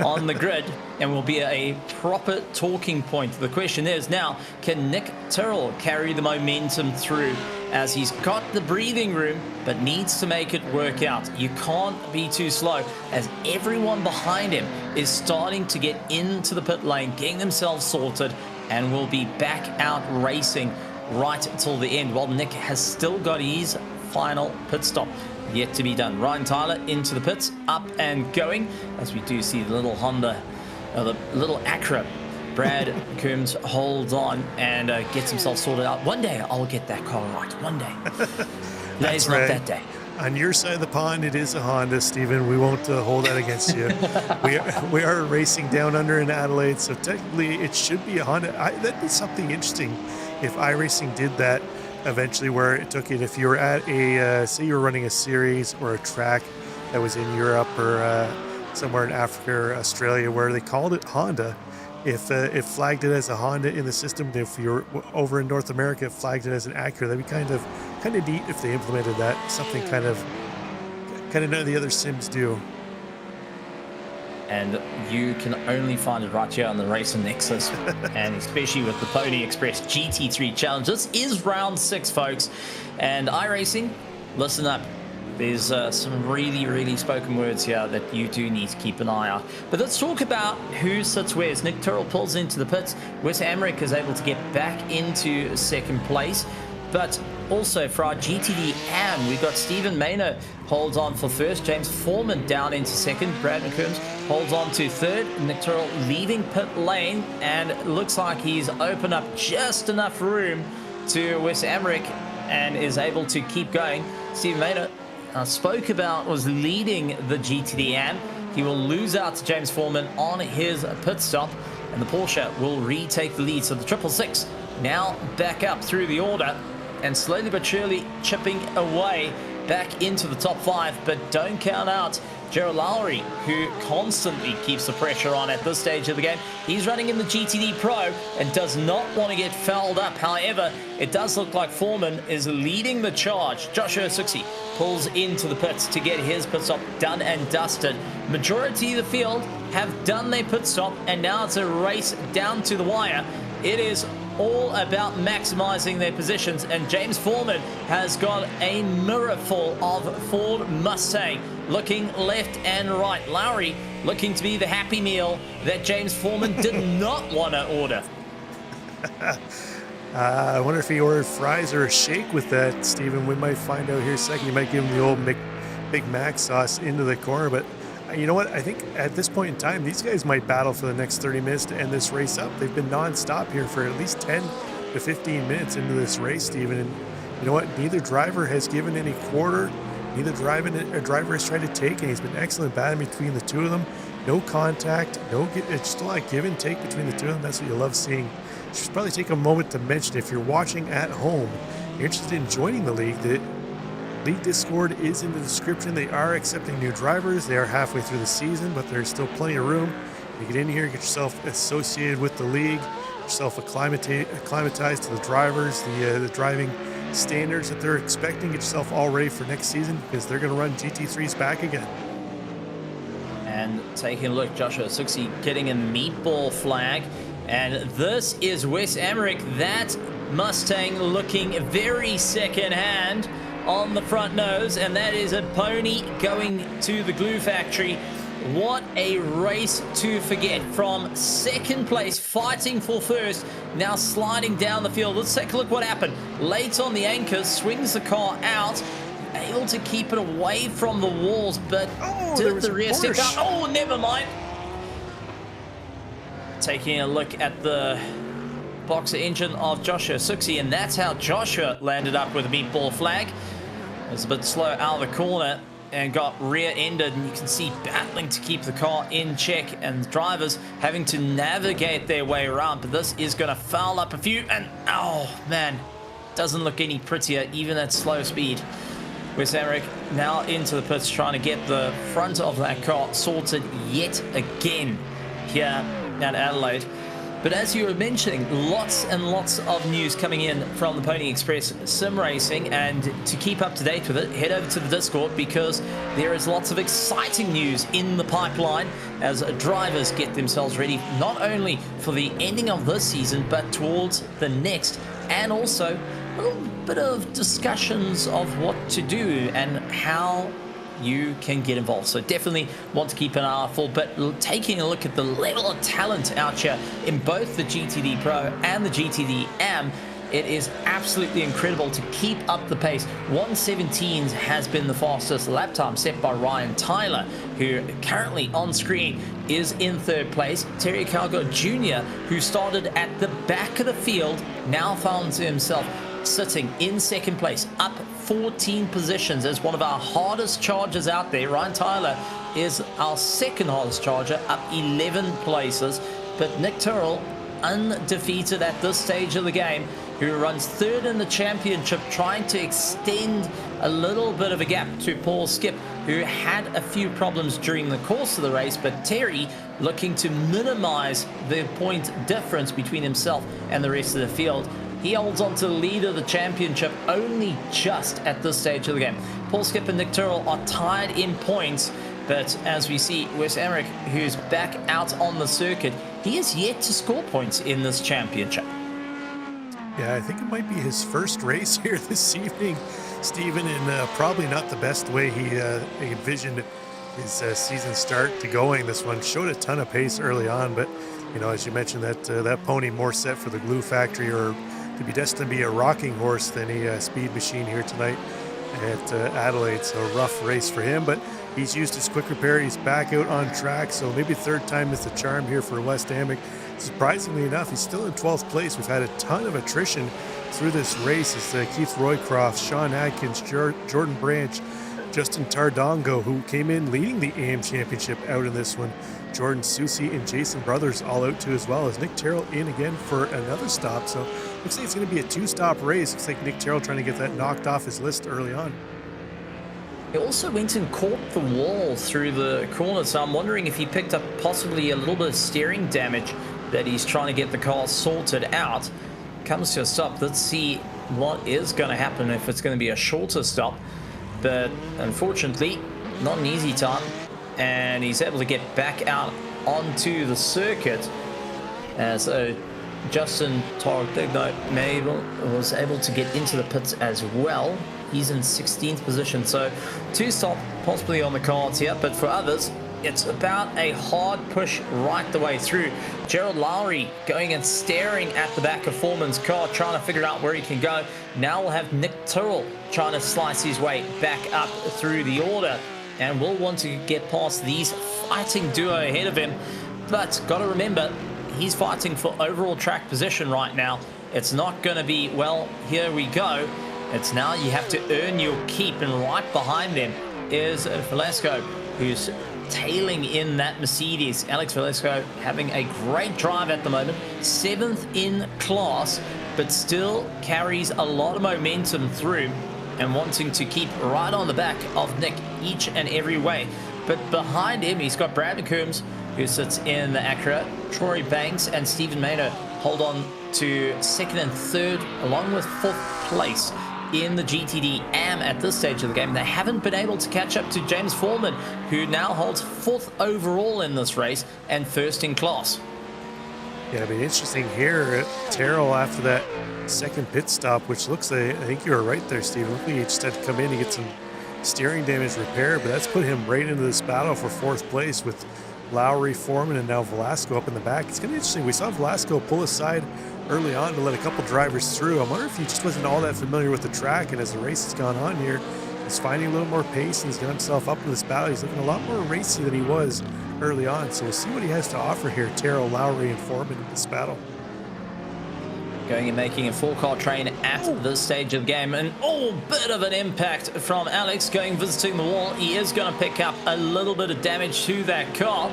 on the grid, and will be a proper talking point. The question is now, can Nick Tyrrell carry the momentum through, as he's got the breathing room but needs to make it work out. You can't be too slow, as everyone behind him is starting to get into the pit lane, getting themselves sorted, and will be back out racing right till the end, while Nick has still got his final pit stop yet to be done. Ryan Tyler into the pits, up and going, as we do see the little Honda, the little Acura. Brad Coombs holds on and gets himself sorted out. One day I'll get that car right. One day. Today's not that day. On your side of the pond, it is a Honda, Stephen. We won't hold that against you. we are racing down under in Adelaide, so technically it should be a Honda. That'd be something interesting if iRacing did that eventually, where it took it, if you were at a say you were running a series or a track that was in Europe or somewhere in Africa or Australia, where they called it Honda, if it flagged it as a Honda in the system, if you're over in North America, it flagged it as an Acura. That'd be kind of neat if they implemented that. Something kind of none of the other sims do. And you can only find it right here on the Racing Nexus, and especially with the Pony Express GT3 Challenge. This is round 6, folks, and iRacing, listen up. There's some really spoken words here that you do need to keep an eye out. But let's talk about who sits where. As Nick Tyrrell pulls into the pits, Wes Amick is able to get back into second place. But also for our GTD AM, we've got Stephen Maynard holds on for first, James Foreman down into second, Brad McCombs holds on to third, Nick Tyrrell leaving pit lane, and it looks like he's opened up just enough room to Wes Amick and is able to keep going. Stephen Maynard spoke about was leading the GTD AM. He will lose out to James Foreman on his pit stop, and the Porsche will retake the lead. So the 666 now back up through the order, and slowly but surely chipping away back into the top 5. But don't count out Gerald Lowry, who constantly keeps the pressure on at this stage of the game. He's running in the GTD Pro and does not want to get fouled up. However, it does look like Foreman is leading the charge. Joshua Suxi pulls into the pits to get his pit stop done and dusted. Majority of the field have done their pit stop, and now it's a race down to the wire. It is all about maximizing their positions, and James Foreman has got a mirror full of Ford Mustang looking left and right. Lowry looking to be the happy meal that James Foreman did not want to order. I wonder if he ordered fries or a shake with that, Stephen. We might find out here in a second. You might give him the old Big Mac sauce into the corner, but you know what? I think at this point in time, these guys might battle for the next 30 minutes to end this race up. They've been non-stop here for at least 10 to 15 minutes into this race, Stephen. And you know what? Neither driver has given any quarter. Neither driver has tried to take, and he's been excellent battling between the two of them. No contact, it's still like give and take between the two of them. That's what you love seeing. You should probably take a moment to mention, if you're watching at home, you're interested in joining the league, that League Discord is in the description. They are accepting new drivers. They are halfway through the season, but there's still plenty of room. You get in here, get yourself associated with the league, yourself acclimatized to the drivers, the driving standards that they're expecting. Get yourself all ready for next season because they're going to run GT3s back again. And taking a look, Joshua Suxi getting a meatball flag. And this is Wes Emmerich, that Mustang looking very second-hand on the front nose. And that is a pony going to the glue factory. What a race to forget. From second place, fighting for first, now sliding down the field. Let's take a look what happened. Late on the anchors, swings the car out, able to keep it away from the walls, but did the rear stick out? Oh, never mind. Taking a look at the boxer engine of Joshua Suxi, and that's how Joshua landed up with a meatball flag. It was a bit slow out of the corner and got rear-ended, and you can see battling to keep the car in check and drivers having to navigate their way around. But this is going to foul up a few, and oh man, doesn't look any prettier even at slow speed. Wes Emmerich now into the pits trying to get the front of that car sorted yet again here at Adelaide. But as you were mentioning, lots and lots of news coming in from the Pony Express Sim Racing, and to keep up to date with it, head over to the Discord because there is lots of exciting news in the pipeline as drivers get themselves ready not only for the ending of this season but towards the next, and also a little bit of discussions of what to do and how you can get involved. So definitely want to keep an eye out for. But taking a look at the level of talent out here in both the GTD Pro and the GTD Am, it is absolutely incredible to keep up the pace. 1:17 has been the fastest lap time set by Ryan Tyler, who currently on screen is in third place. Terry Calgo Jr., who started at the back of the field, now finds himself sitting in second place, up 14 positions as one of our hardest chargers out there. Ryan Tyler is our second hardest charger, up 11 places. But Nick Tyrrell, undefeated at this stage of the game, who runs third in the championship, trying to extend a little bit of a gap to Paul Skip, who had a few problems during the course of the race. But Terry looking to minimize the point difference between himself and the rest of the field. He holds on to the lead of the championship only just at this stage of the game. Paul Skip and Nick Tyrrell are tied in points, but as we see, Wes Emmerich, who's back out on the circuit, he is yet to score points in this championship. Yeah, I think it might be his first race here this evening, Stephen, and probably not the best way he envisioned his season start to going. This one showed a ton of pace early on, but you know, as you mentioned, that pony more set for the glue factory, or to be destined to be a rocking horse than a speed machine here tonight at Adelaide. So rough race for him, but he's used his quick repair. He's back out on track, so maybe third time is the charm here for Wes Emmerich. Surprisingly enough, he's still in 12th place. We've had a ton of attrition through this race. It's Keith Roycroft, Sean Atkins, Jordan Branch, Justin Tardongo, who came in leading the AM Championship out in this one. Jordan Susi and Jason Brothers all out too, as well as Nick Tyrrell in again for another stop. So looks like it's going to be a two-stop race. Looks like Nick Tyrrell trying to get that knocked off his list early on. He also went and caught the wall through the corner, so I'm wondering if he picked up possibly a little bit of steering damage that he's trying to get the car sorted out. Comes to a stop. Let's see what is going to happen, if it's going to be a shorter stop. But unfortunately, not an easy time. And he's able to get back out onto the circuit as Justin Tardigno was able to get into the pits as well. He's in 16th position, so two stop possibly on the cards here, but for others it's about a hard push right the way through. Gerald Lowry going and staring at the back of Foreman's car, trying to figure out where he can go. Now we'll have Nick Tyrrell trying to slice his way back up through the order, and will want to get past these fighting duo ahead of him. But got to remember, he's fighting for overall track position right now. It's not going to be, well, here we go. It's now you have to earn your keep, and right behind them is Velasco, who's tailing in that Mercedes. Alex Velasco having a great drive at the moment, 7th in class, but still carries a lot of momentum through. and wanting to keep right on the back of Nick each and every way. But behind him, he's got Brad McCombs, who sits in the Acura. Troy Banks and Stephen Maynard hold on to second and third, along with fourth place in the GTD AM at this stage of the game. They haven't been able to catch up to James Foreman, who now holds fourth overall in this race and first in class. Yeah, I mean, interesting here. Terrell, after that second pit stop, which looks like, I think you were right there, Steve. Looked like he just had to come in and get some steering damage repaired, but that's put him right into this battle for fourth place with Lowry, Foreman, and now Velasco up in the back. It's going to be interesting. We saw Velasco pull aside early on to let a couple drivers through. I wonder if he just wasn't all that familiar with the track, and as the race has gone on here, he's finding a little more pace and he's got himself up in this battle. He's looking a lot more racy than he was early on, so we'll see what he has to offer here, Terrell, Lowry, and Foreman in this battle. Going and making a four-car train at this stage of the game. And bit of an impact from Alex going visiting the wall. He is going to pick up a little bit of damage to that car.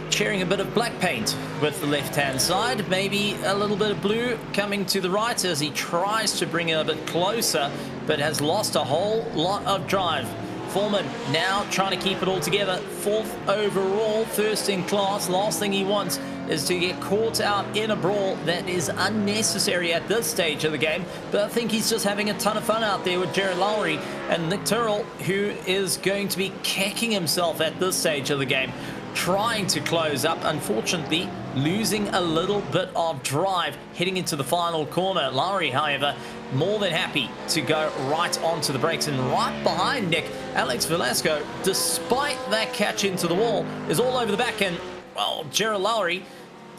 Sharing a bit of black paint with the left-hand side. Maybe a little bit of blue coming to the right as he tries to bring it a bit closer, but has lost a whole lot of drive. Foreman now trying to keep it all together. Fourth overall, first in class. Last thing he wants is to get caught out in a brawl that is unnecessary at this stage of the game. But I think he's just having a ton of fun out there with Jared Lowry and Nick Turrell, who is going to be kicking himself at this stage of the game, trying to close up, unfortunately losing a little bit of drive heading into the final corner. Lowry, however, more than happy to go right onto the brakes, and right behind Nick, Alex Velasco, despite that catch into the wall, is all over the back. And well, Gerald Lowry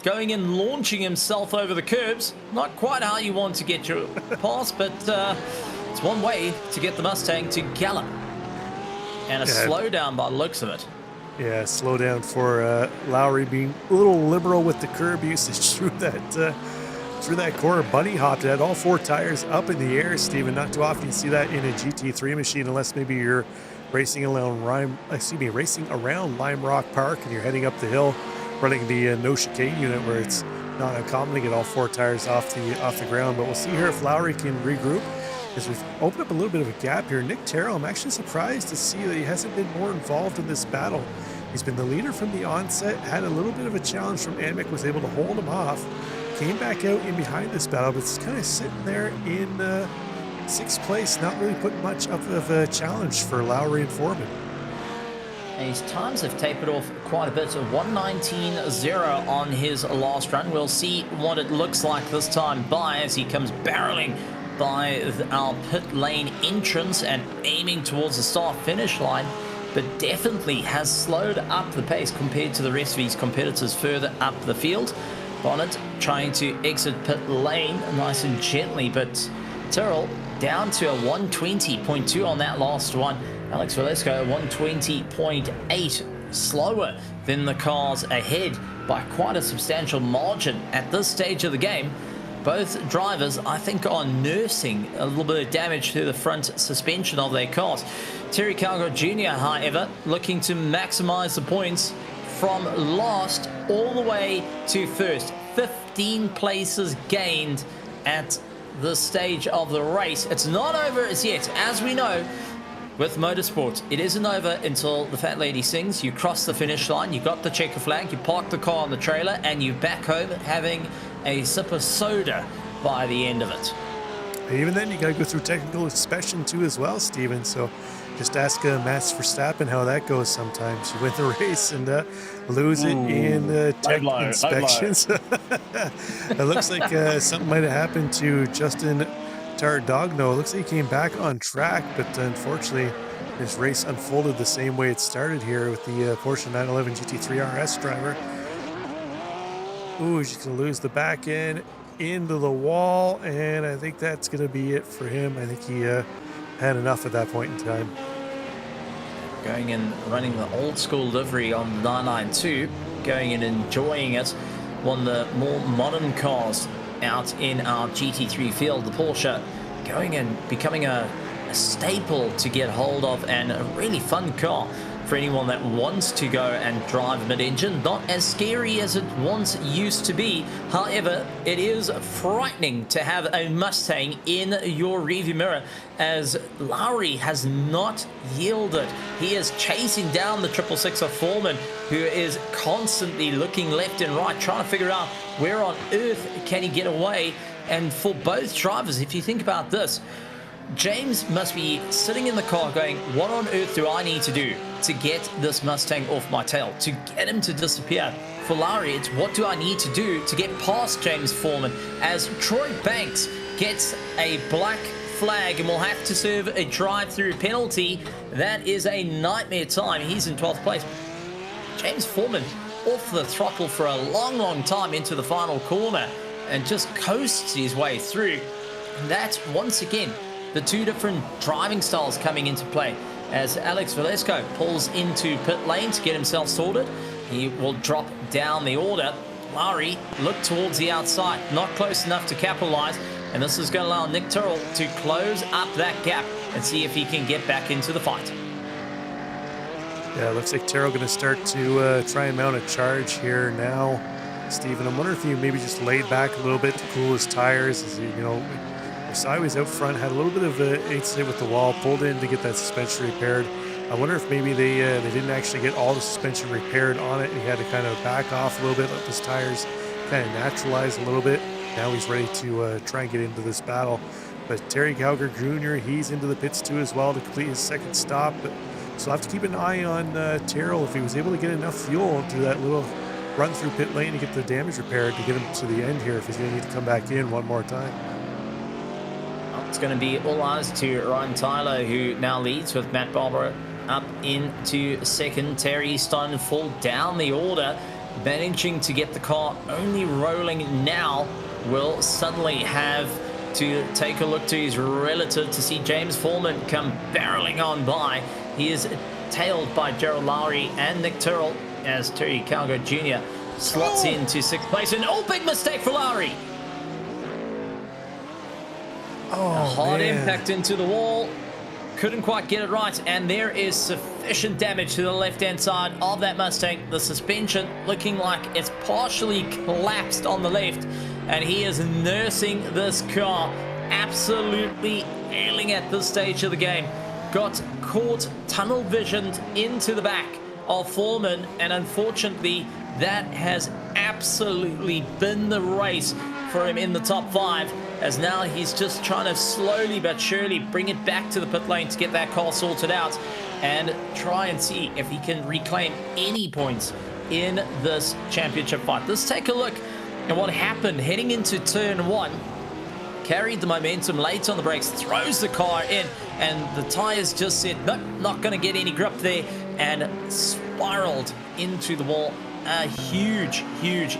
going and launching himself over the curbs. Not quite how you want to get your pass, but it's one way to get the Mustang to gallop, and a slowdown by the looks of it. Yeah, slow down for Lowry, being a little liberal with the curb usage through that corner. Bunny hopped, had all four tires up in the air, Steven. Not too often you see that in a GT3 machine, unless maybe you're racing around Lime Rock Park and you're heading up the hill running the no chicane unit, where it's not uncommon to get all four tires off the ground. But we'll see here if Lowry can regroup, as we've opened up a little bit of a gap here. Nick Terrell, I'm actually surprised to see that he hasn't been more involved in this battle. He's been the leader from the onset, had a little bit of a challenge from Amick, was able to hold him off, came back out in behind this battle, but it's kind of sitting there in sixth place, not really putting much of a challenge for Lowry and Foreman. And his times have tapered off quite a bit, so 1:19.0 on his last run. We'll see what it looks like this time by as he comes barreling by our pit lane entrance and aiming towards the start finish line, but definitely has slowed up the pace compared to the rest of his competitors further up the field. Bonnet trying to exit pit lane nice and gently, but Terrell down to a 120.2 on that last one. Alex Velasco 120.8, slower than the cars ahead by quite a substantial margin at this stage of the game. Both drivers, I think, are nursing a little bit of damage to the front suspension of their cars. Terry Calgo Jr., however, looking to maximize the points from last all the way to first. 15 places gained at this stage of the race. It's not over as yet, as we know. With motorsport, it isn't over until the fat lady sings. You cross the finish line, you got the checker flag, you park the car on the trailer, and you back home having a sip of soda by the end of it. Even then, you got to go through technical inspection too as well, Steven. So just ask Max Verstappen how that goes sometimes. You win the race and lose it in tech inspections. It looks like something might have happened to Justin Tardogno. It looks like he came back on track, but unfortunately his race unfolded the same way it started here with the Porsche 911 GT3 RS driver. Ooh, he's just going to lose the back end into the wall, and I think that's going to be it for him. I think he had enough at that point in time. Going and running the old school livery on the 992, going and enjoying it. One of the more modern cars out in our GT3 field, the Porsche, going and becoming a staple to get hold of, and a really fun car for anyone that wants to go and drive mid-engine. Not as scary as it once used to be. However, it is frightening to have a Mustang in your rearview mirror, as Lowry has not yielded. He is chasing down the 666 of Foreman, who is constantly looking left and right, trying to figure out where on earth can he get away. And for both drivers, if you think about this, James must be sitting in the car going, what on earth do I need to do to get this Mustang off my tail, to get him to disappear? For Lowry, it's what do I need to do to get past James Foreman, as Troy Banks gets a black flag and will have to serve a drive-through penalty. That is a nightmare time. He's in 12th place. James Foreman off the throttle for a long time into the final corner and just coasts his way through. And that's, once again, the two different driving styles coming into play. As Alex Velasco pulls into pit lane to get himself sorted, he will drop down the order. Lowry look towards the outside, not close enough to capitalize, and this is going to allow Nick Tyrrell to close up that gap and see if he can get back into the fight. Yeah, it looks like Tyrrell going to start to try and mount a charge here now. Stephen, I'm wondering if he maybe just laid back a little bit to cool his tires, as he, sideways out front, had a little bit of an incident with the wall, pulled in to get that suspension repaired. I wonder if maybe they didn't actually get all the suspension repaired on it, and he had to kind of back off a little bit, let his tires kind of naturalize a little bit. Now he's ready to try and get into this battle. But Terry Gallagher Jr., he's into the pits too as well to complete his second stop. But so I'll have to keep an eye on Tyrrell if he was able to get enough fuel to that little run through pit lane to get the damage repaired to get him to the end here, if he's going to need to come back in one more time. It's going to be all eyes to Ryan Tyler, who now leads with Matt Barber up into second. Terry starting to fall down the order, managing to get the car only rolling now. Will suddenly have to take a look to his relative to see James Foreman come barreling on by. He is tailed by Gerald Lowry and Nick Tyrrell as Terry Calgo Jr. slots into sixth place. And big mistake for Lowry. A hard impact into the wall. Couldn't quite get it right, and there is sufficient damage to the left-hand side of that Mustang. The suspension looking like it's partially collapsed on the left, and he is nursing this car, absolutely ailing at this stage of the game. Got caught tunnel visioned into the back of Foreman, and unfortunately that has absolutely been the race for him in the top 5, as now he's just trying to slowly but surely bring it back to the pit lane to get that car sorted out and try and see if he can reclaim any points in this championship fight. Let's take a look at what happened heading into turn 1. Carried the momentum late on the brakes, throws the car in, and the tires just said, nope, not going to get any grip there, and spiraled into the wall. A huge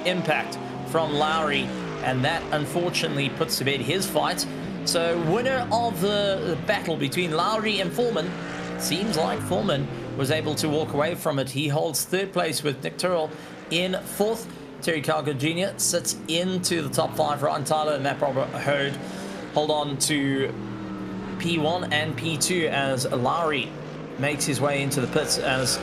impact from Lowry, and that unfortunately puts to bed his fight. So winner of the battle between Lowry and Foreman, seems like Foreman was able to walk away from it. He holds third place with Nick Tyrrell in fourth. Terry Calgo Jr. sits into the top 5. Ryan Tyler and Matt Robert hold on to P1 and P2 as Lowry makes his way into the pits, as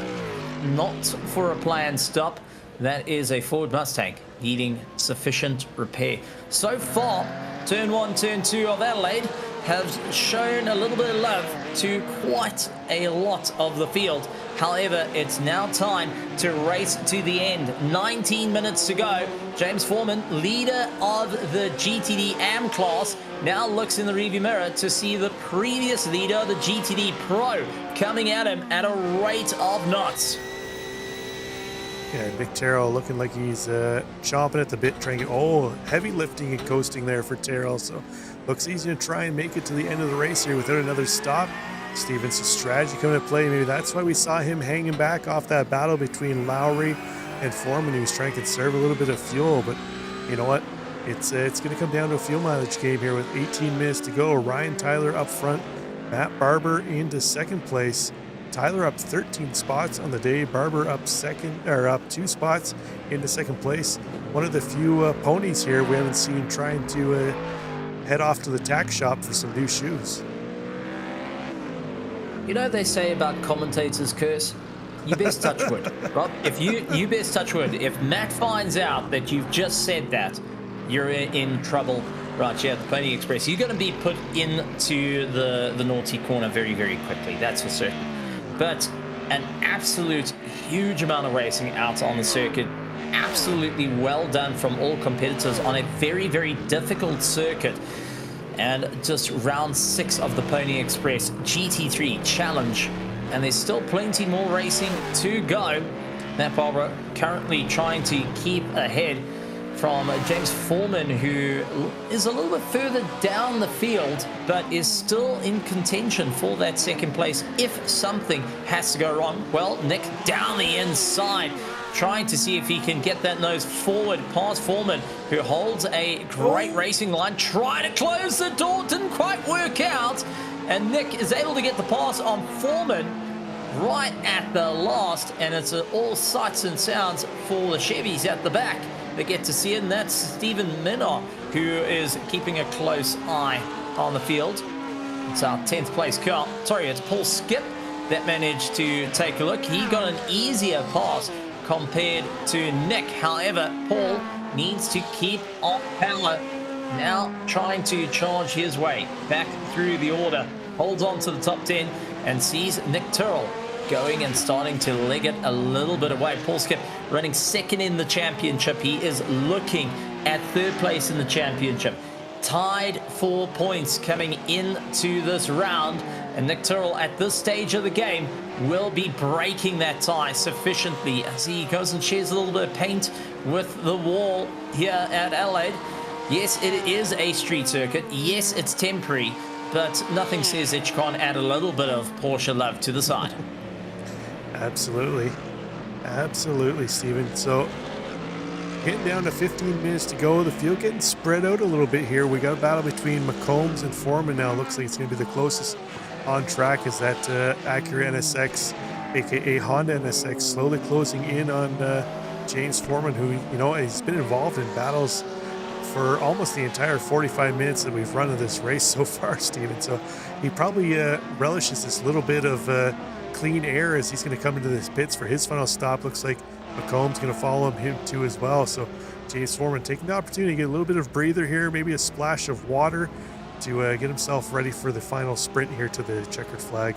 not for a planned stop. That is a Ford Mustang needing sufficient repair. So far, turn 1, turn 2 of Adelaide have shown a little bit of love to quite a lot of the field. However, it's now time to race to the end. 19 minutes to go. James Foreman, leader of the GTD AM class, now looks in the rearview mirror to see the previous leader of the GTD Pro coming at him at a rate of knots. Yeah, Nick Tyrrell looking like he's chomping at the bit, trying to get, heavy lifting and coasting there for Tyrrell. So looks easy to try and make it to the end of the race here without another stop. Stevens' strategy coming to play. Maybe that's why we saw him hanging back off that battle between Lowry and Foreman. He was trying to conserve a little bit of fuel, but you know what? It's going to come down to a fuel mileage game here with 18 minutes to go. Ryan Tyler up front, Matt Barber into second place. Tyler up 13 spots on the day. Barber up up 2 spots into second place. One of the few ponies here we haven't seen trying to head off to the tack shop for some new shoes. You know, they say about commentators, Curse, you best touch wood. Rob, if you best touch wood. If Matt finds out that you've just said that, you're in trouble right here at the Pony Express. You're going to be put into the naughty corner very, very quickly. That's for certain. But an absolute huge amount of racing out on the circuit. Absolutely well done from all competitors on a very, very difficult circuit. And just round 6 of the Pony Express GT3 Challenge. And there's still plenty more racing to go. Matt Barbara currently trying to keep ahead from James Foreman, who is a little bit further down the field, but is still in contention for that second place if something has to go wrong. Well, Nick down the inside, trying to see if he can get that nose forward past Foreman, who holds a great racing line, trying to close the door, didn't quite work out, and Nick is able to get the pass on Foreman right at the last, and it's all sights and sounds for the Chevys at the back. They get to see it, and that's Stephen Minnow, who is keeping a close eye on the field. It's our 10th place car. Sorry, it's Paul Skip that managed to take a look. He got an easier pass compared to Nick. However, Paul needs to keep on power. Now trying to charge his way back through the order. Holds on to the top 10 and sees Nick Turrell going and starting to leg it a little bit away. Paul Skip running second in the championship. He is looking at third place in the championship. Tied for points coming into this round. And Nick Turrell at this stage of the game will be breaking that tie sufficiently as he goes and shares a little bit of paint with the wall here at Adelaide. Yes, it is a street circuit. Yes, it's temporary, but nothing says that you can't add a little bit of Porsche love to the side. Absolutely. Absolutely, Stephen. So, getting down to 15 minutes to go. The field getting spread out a little bit here. We got a battle between McCombs and Foreman now. Looks like it's going to be the closest on track is that Acura NSX, aka Honda NSX, slowly closing in on James Foreman, who, you know, has been involved in battles for almost the entire 45 minutes that we've run of this race so far, Stephen. So he probably relishes this little bit of clean air as he's going to come into this pits for his final stop. Looks like McComb's going to follow him too as well. So James Foreman taking the opportunity to get a little bit of breather here, maybe a splash of water to get himself ready for the final sprint here to the checkered flag.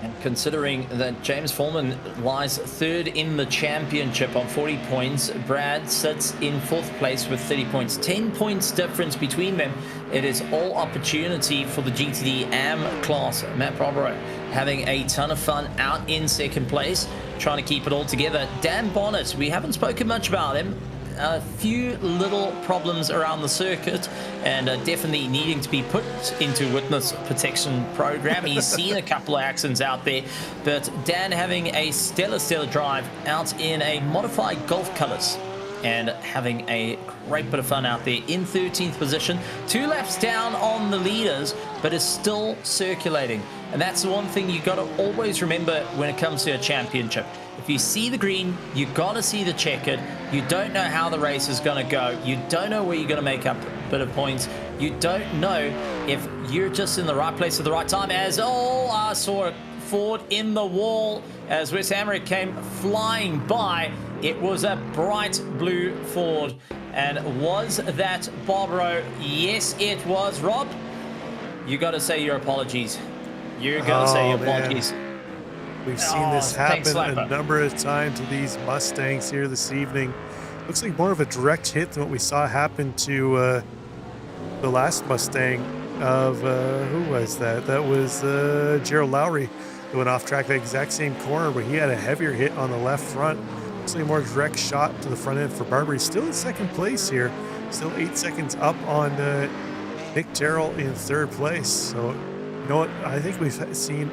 And considering that James Foreman lies third in the championship on 40 points, Brad sits in fourth place with 30 points. 10 points difference between them. It is all opportunity for the GTD AM class. Matt Barbaro having a ton of fun out in second place, trying to keep it all together. Dan Bonnet, we haven't spoken much about him. A few little problems around the circuit and definitely needing to be put into witness protection program. He's seen a couple of accidents out there, but Dan having a stellar drive out in a modified Golf colors and having a great bit of fun out there in 13th position, 2 laps down on the leaders, but is still circulating. And that's the one thing you got to always remember when it comes to a championship. If you see the green, you got to see the checkered. You don't know how the race is going to go. You don't know where you're going to make up a bit of points. You don't know if you're just in the right place at the right time. As, oh, I saw a Ford in the wall as Wes Hamrick came flying by. It was a bright blue Ford. And was that Barbaro? Yes, it was. Rob, you got to say your apologies. You got to say your apologies. We've seen this happen a number of times to these Mustangs here this evening. Looks like more of a direct hit than what we saw happen to the last Mustang of, who was that? That was Gerald Lowry, who went off track that exact same corner, but he had a heavier hit on the left front. Looks like a more direct shot to the front end for Barbary. Still in second place here. Still 8 seconds up on Nick Terrell in third place. So, you know what? I think we've seen...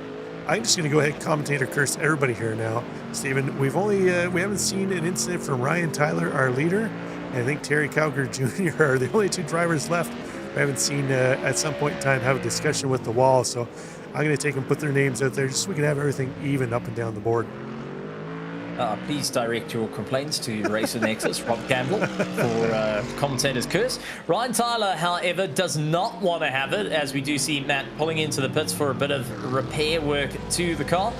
I'm just going to go ahead and commentator curse everybody here now. Stephen, we haven't seen an incident from Ryan Tyler, our leader, and I think Terry Cowger Jr. are the only 2 drivers left. We haven't seen at some point in time have a discussion with the wall, so I'm going to take and put their names out there just so we can have everything even up and down the board. Please direct your complaints to Racer Nexus, Rob Campbell, for commentators curse. Ryan Tyler, however, does not want to have it, as we do see Matt pulling into the pits for a bit of repair work to the car.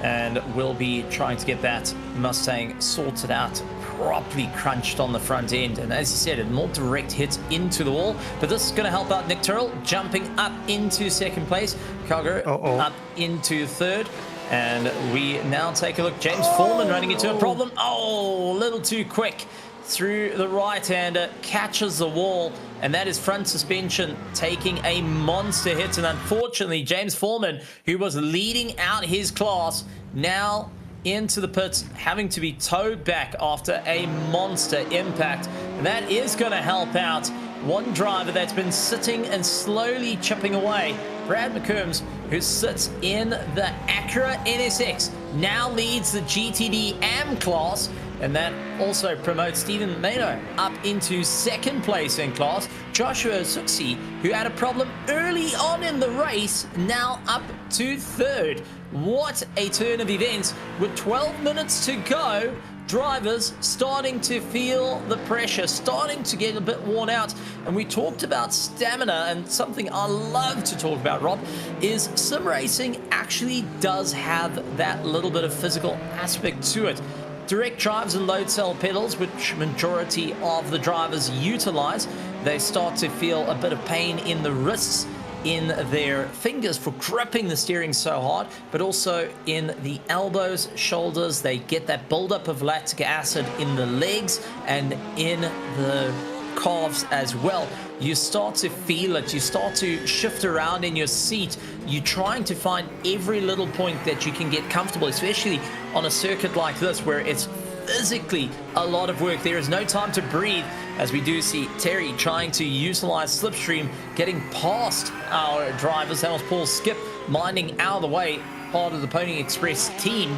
and we'll be trying to get that Mustang sorted out, properly crunched on the front end. And as you said, a more direct hit into the wall, but this is going to help out Nick Tyrrell, jumping up into second place. Calgary up into third. And we now take a look. James Foreman running into a problem. Oh, a little too quick through the right-hander, catches the wall, and that is front suspension taking a monster hit. And unfortunately, James Foreman, who was leading out his class, now into the pits, having to be towed back after a monster impact. And that is going to help out one driver that's been sitting and slowly chipping away. Brad McCombs, who sits in the Acura NSX, now leads the GTD AM class, and that also promotes Stephen Mano up into second place in class. Joshua Suxi, who had a problem early on in the race, now up to third. What a turn of events. With 12 minutes to go, drivers starting to feel the pressure, starting to get a bit worn out. And we talked about stamina, and something I love to talk about, Rob, is sim racing actually does have that little bit of physical aspect to it. Direct drives and load cell pedals, which majority of the drivers utilize, they start to feel a bit of pain in the wrists, in their fingers for gripping the steering so hard, but also in the elbows, shoulders. They get that buildup of lactic acid in the legs and in the calves as well. You start to feel it. You start to shift around in your seat. You're trying to find every little point that you can get comfortable, especially on a circuit like this where it's physically a lot of work. There is no time to breathe, as we do see Terry trying to utilize slipstream, getting past our drivers. That was Paul Skip minding out of the way, part of the Pony Express team.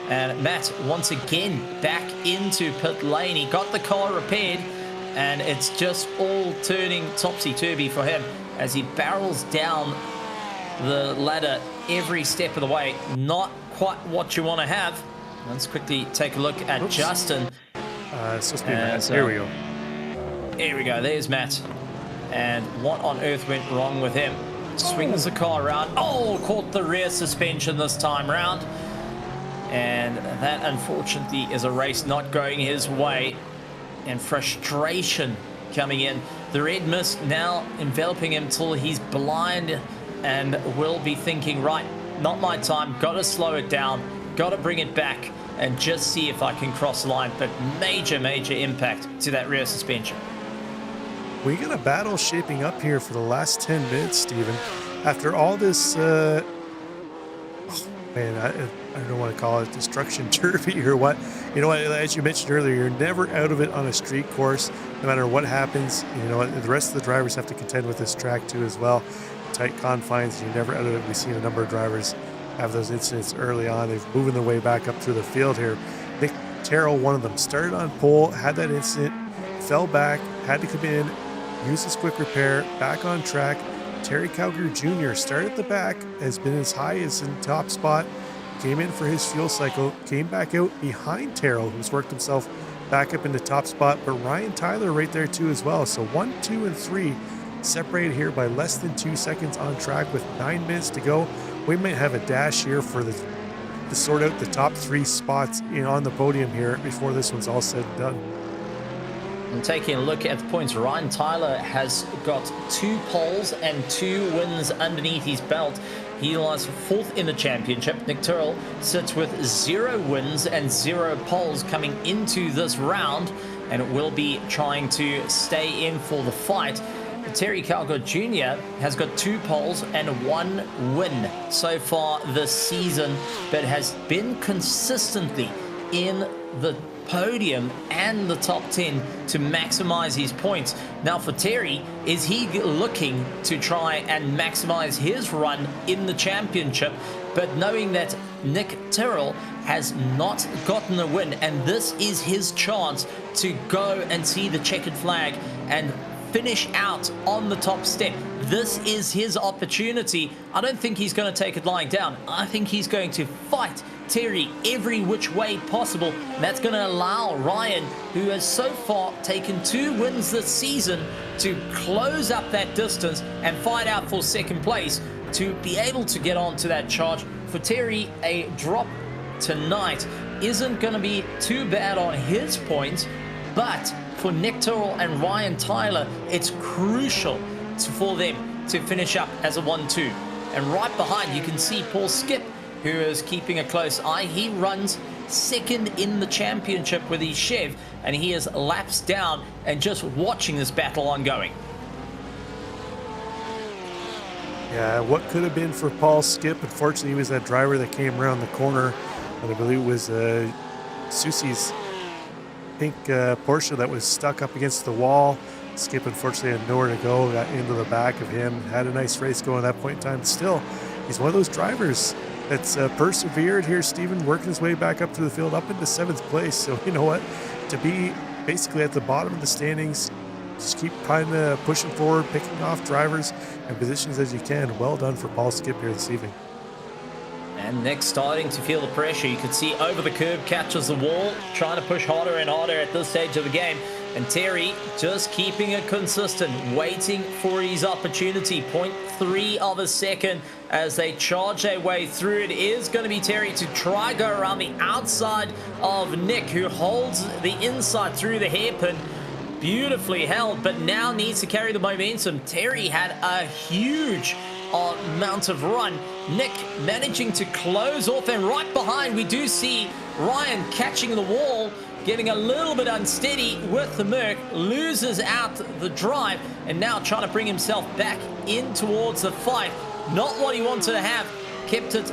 And Matt once again back into pit lane. He got the car repaired, and it's just all turning topsy-turvy for him as he barrels down the ladder every step of the way. Not quite what you want to have. Let's quickly take a look at Justin. It's supposed to be Matt. Here we go. Here we go. There's Matt. And what on earth went wrong with him? Swings the car around. Oh, caught the rear suspension this time round. And that, unfortunately, is a race not going his way. And frustration coming in. The red mist now enveloping him till he's blind and will be thinking, right, not my time. Got to slow it down. Got to bring it back and just see if I can cross the line. But major, major impact to that rear suspension. We got a battle shaping up here for the last 10 minutes, Steven. After all this, I don't want to call it destruction derby or what. You know what, as you mentioned earlier, you're never out of it on a street course, no matter what happens. You know what, the rest of the drivers have to contend with this track too as well. Tight confines, you're never out of it. We've seen a number of drivers have those incidents early on. They've moving their way back up through the field here. Nick Tyrrell, one of them, started on pole, had that incident, fell back, had to come in, use his quick repair, back on track. Terry Calgary Jr. started at the back, has been as high as in top spot, came in for his fuel cycle, came back out behind Tyrrell, who's worked himself back up into top spot, but Ryan Tyler right there too as well. So 1, 2, and 3 separated here by less than 2 seconds on track with 9 minutes to go. We might have a dash here for to sort out the top 3 spots on the podium here before this one's all said and done. And taking a look at the points, Ryan Tyler has got 2 poles and 2 wins underneath his belt. He lies 4th in the championship. Nick Tyrrell sits with 0 wins and 0 poles coming into this round, and will be trying to stay in for the fight. Terry Calgary Jr. has got 2 poles and 1 win so far this season, but has been consistently in the podium and the top 10 to maximize his points. Now for Terry, is he looking to try and maximize his run in the championship, but knowing that Nick Tyrrell has not gotten a win, and this is his chance to go and see the checkered flag and finish out on the top step. This is his opportunity. I don't think he's going to take it lying down. I think he's going to fight Terry every which way possible. And that's going to allow Ryan, who has so far taken 2 wins this season, to close up that distance and fight out for second place, to be able to get on to that charge. For Terry, a drop tonight isn't going to be too bad on his points, but for Nick Tyrrell and Ryan Tyler, it's crucial for them to finish up as a 1-2. And right behind, you can see Paul Skip, who is keeping a close eye. He runs second in the championship with his Chev, and he is laps down and just watching this battle ongoing. Yeah, what could have been for Paul Skip? Unfortunately, he was that driver that came around the corner, and I believe it was Susie's pink Porsche that was stuck up against the wall. Skip unfortunately had nowhere to go, got into the back of him, had a nice race going at that point in time. Still, he's one of those drivers that's persevered here, Stephen, working his way back up through the field, up into 7th place. So you know what? To be basically at the bottom of the standings, just keep kind of pushing forward, picking off drivers and positions as you can. Well done for Paul Skip here this evening. And Nick starting to feel the pressure. You could see over the curb, catches the wall, trying to push harder and harder at this stage of the game. And Terry just keeping it consistent, waiting for his opportunity. 0.3 of a second as they charge their way through. It is going to be Terry to try go around the outside of Nick, who holds the inside through the hairpin. Beautifully held, but now needs to carry the momentum. Terry had a huge amount of run. Nick managing to close off, and right behind we do see Ryan catching the wall, getting a little bit unsteady with the Merc, loses out the drive, and now trying to bring himself back in towards the fight. Not what he wanted to have. Kept it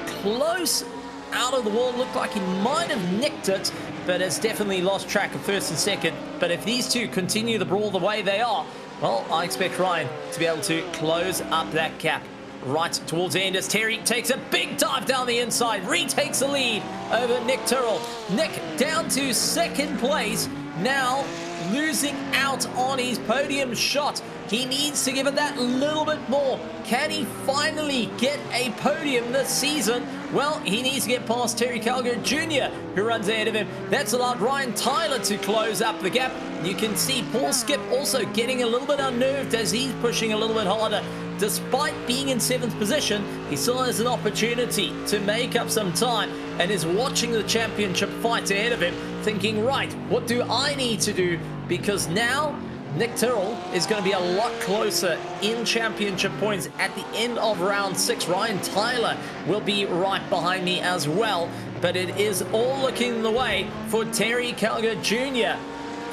close out of the wall. Looked like he might have nicked it, but has definitely lost track of first and second. But if these two continue the brawl the way they are, well, I expect Ryan to be able to close up that gap right towards the end as Terry takes a big dive down the inside, retakes the lead over Nick Tyrrell. Nick down to 2nd place, now losing out on his podium shot. He needs to give it that little bit more. Can he finally get a podium this season? Well, he needs to get past Terry Calgary Jr., who runs ahead of him. That's allowed Ryan Tyler to close up the gap. You can see Paul Skip also getting a little bit unnerved as he's pushing a little bit harder. Despite being in 7th position, he still has an opportunity to make up some time and is watching the championship fight ahead of him, thinking, right, what do I need to do? Because now Nick Tyrrell is going to be a lot closer in championship points at the end of round 6. Ryan Tyler will be right behind me as well, but it is all looking the way for Terry Calgary Jr.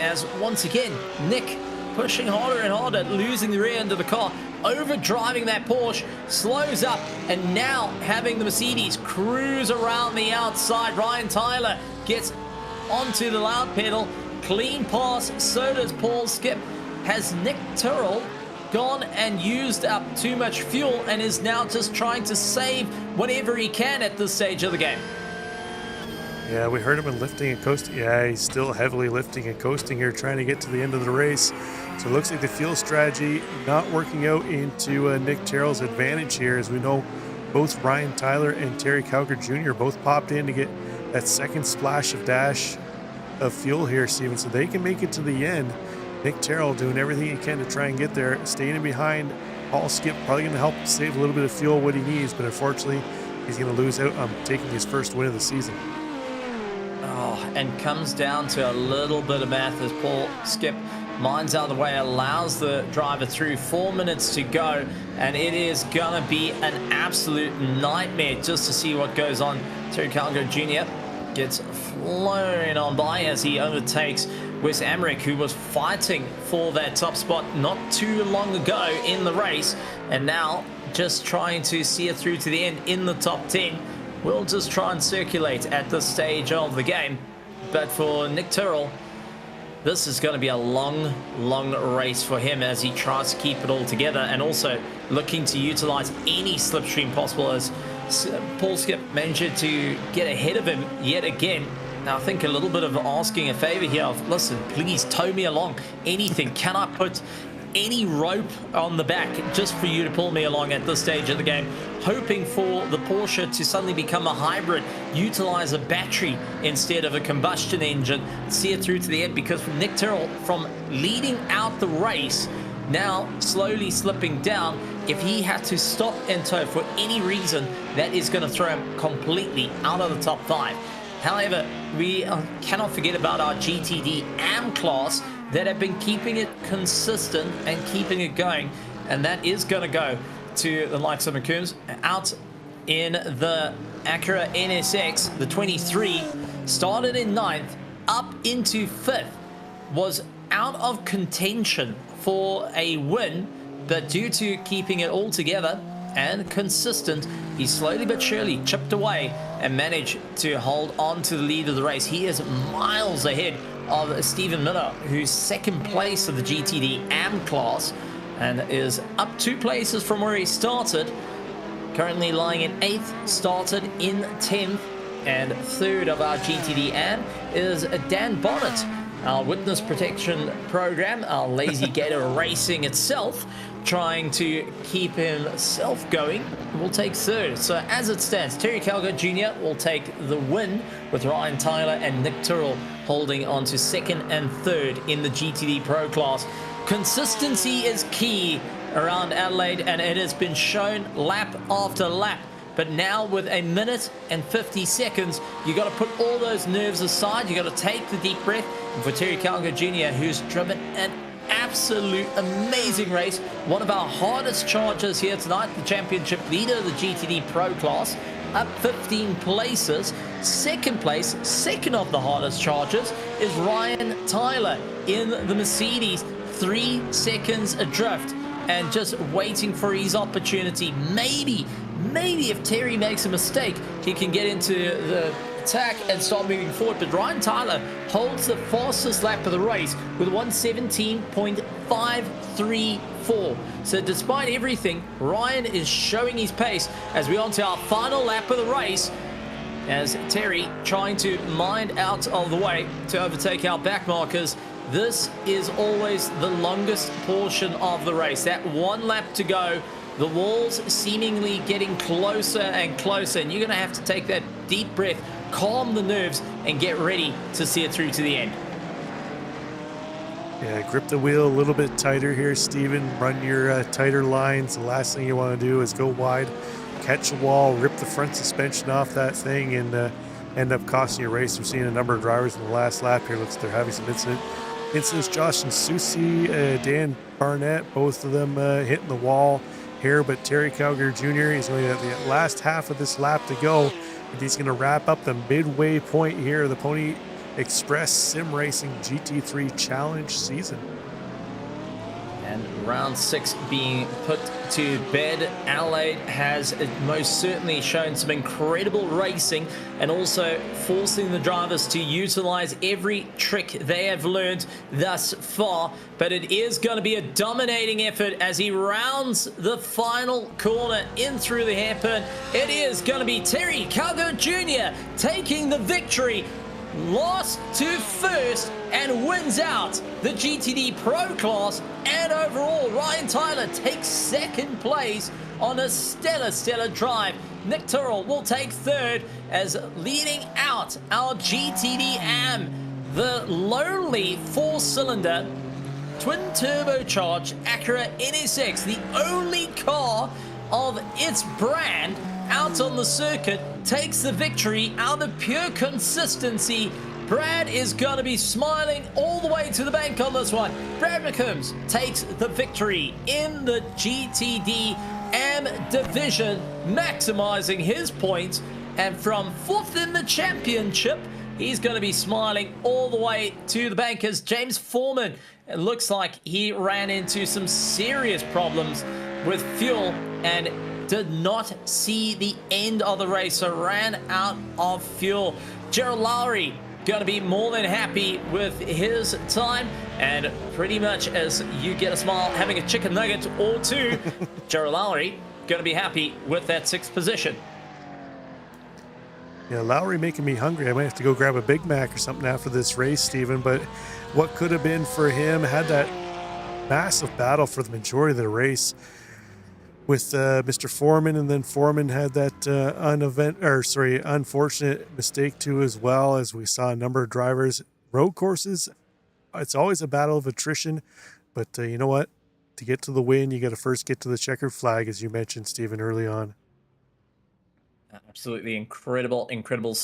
as once again Nick pushing harder and harder, losing the rear end of the car, overdriving that Porsche, slows up, and now having the Mercedes cruise around the outside. Ryan Tyler gets onto the loud pedal, clean pass, so does Paul Skip. Has Nick Tyrrell gone and used up too much fuel and is now just trying to save whatever he can at this stage of the game? Yeah, we heard him in lifting and coasting. Yeah, he's still heavily lifting and coasting here, trying to get to the end of the race. So it looks like the fuel strategy not working out into Nick Tyrrell's advantage here. As we know, both Ryan Tyler and Terry Calgary Jr. both popped in to get that second splash of dash of fuel here, Steven, so they can make it to the end. Nick Tyrrell doing everything he can to try and get there, staying in behind. Paul Skip probably going to help save a little bit of fuel what he needs, but unfortunately he's going to lose out on taking his first win of the season. Oh, and comes down to a little bit of math as Paul Skip minds out of the way, allows the driver through. 4 minutes to go, and it is going to be an absolute nightmare just to see what goes on. Terry Calgary Jr. gets flown on by as he overtakes Wes Amrick, who was fighting for that top spot not too long ago in the race, and now just trying to see it through to the end in the top 10. We'll just try and circulate at this stage of the game. But for Nick Tyrrell, this is going to be a long, long race for him as he tries to keep it all together, and also looking to utilize any slipstream possible as Paul Skip managed to get ahead of him yet again. Now I think a little bit of asking a favor here of, listen, please tow me along. Anything. Can I put any rope on the back just for you to pull me along at this stage of the game? Hoping for the Porsche to suddenly become a hybrid, utilize a battery instead of a combustion engine, see it through to the end, because Nick Tyrrell, from leading out the race, now slowly slipping down, if he had to stop in tow for any reason, that is going to throw him completely out of the top 5. However, we cannot forget about our GTD AM class that have been keeping it consistent and keeping it going. And that is going to go to the likes of McCombs. Out in the Acura NSX, the 23, started in 9th, up into 5th, was out of contention for a win, but due to keeping it all together and consistent, he slowly but surely chipped away and managed to hold on to the lead of the race. He is miles ahead of Stephen Miller, who's 2nd place of the GTD AM class and is up 2 places from where he started. Currently lying in 8th, started in 10th, and 3rd of our GTD AM is Dan Bonnet, our witness protection program, our Lazy Gator Racing itself, trying to keep himself going, will take 3rd. So as it stands, Terry Calgo Jr. will take the win, with Ryan Tyler and Nick Tyrrell holding on to 2nd and 3rd in the GTD Pro class. Consistency is key around Adelaide, and it has been shown lap after lap. But now with 1 minute and 50 seconds, you got to put all those nerves aside. You got to take the deep breath. And for Terry Calgo Jr., who's driven an absolute amazing race, one of our hardest chargers here tonight, the championship leader of the GTD Pro class, up 15 places. 2nd place, 2nd of the hardest chargers, is Ryan Tyler in the Mercedes, 3 seconds adrift and just waiting for his opportunity. Maybe if Terry makes a mistake, he can get into the attack and start moving forward. But Ryan Tyler holds the fastest lap of the race with 1:17.534. So despite everything, Ryan is showing his pace as we on to our final lap of the race, as Terry trying to mind out of the way to overtake our back markers. This is always the longest portion of the race. That 1 lap to go, the walls seemingly getting closer and closer, and you're going to have to take that deep breath, calm the nerves, and get ready to see it through to the end. Yeah, grip the wheel a little bit tighter here, Steven. Run your tighter lines. The last thing you want to do is go wide, catch a wall, rip the front suspension off that thing, and end up costing you a race. We're seeing a number of drivers in the last lap here. Looks like they're having some incidents. Josh and Susie, Dan Barnett, both of them hitting the wall here, but Terry Calgary Jr., he's only at the last half of this lap to go, and he's going to wrap up the midway point here of the Pony Express Sim Racing GT3 Challenge season. And round 6 being put to bed. Adelaide has most certainly shown some incredible racing and also forcing the drivers to utilize every trick they have learned thus far. But it is going to be a dominating effort as he rounds the final corner in through the hairpin. It is going to be Terry Calgo Jr. taking the victory, lost to 1st, and wins out the GTD Pro class. And overall, Ryan Tyler takes 2nd place on a stellar drive. Nick Tyrrell will take 3rd, as leading out our GTD AM, the lonely 4-cylinder twin turbocharged Acura NSX, the only car of its brand out on the circuit, takes the victory out of pure consistency. Brad is going to be smiling all the way to the bank on this one. Brad McCombs takes the victory in the GTD AM division, maximizing his points, and from 4th in the championship, he's going to be smiling all the way to the bank. As James Foreman, it looks like he ran into some serious problems with fuel and did not see the end of the race, so ran out of fuel. Gerald Lowry going to be more than happy with his time, and pretty much as you get a smile having a chicken nugget or two, Gerald Lowry going to be happy with that 6th position. Yeah, Lowry making me hungry. I might have to go grab a Big Mac or something after this race, Steven. But what could have been for him, had that massive battle for the majority of the race with Mr. Foreman, and then Foreman had that unfortunate mistake too, as well, as we saw a number of drivers. Road courses, it's always a battle of attrition, but you know what? to get to the win, you got to first get to the checkered flag, as you mentioned, Stephen, early on. Absolutely incredible,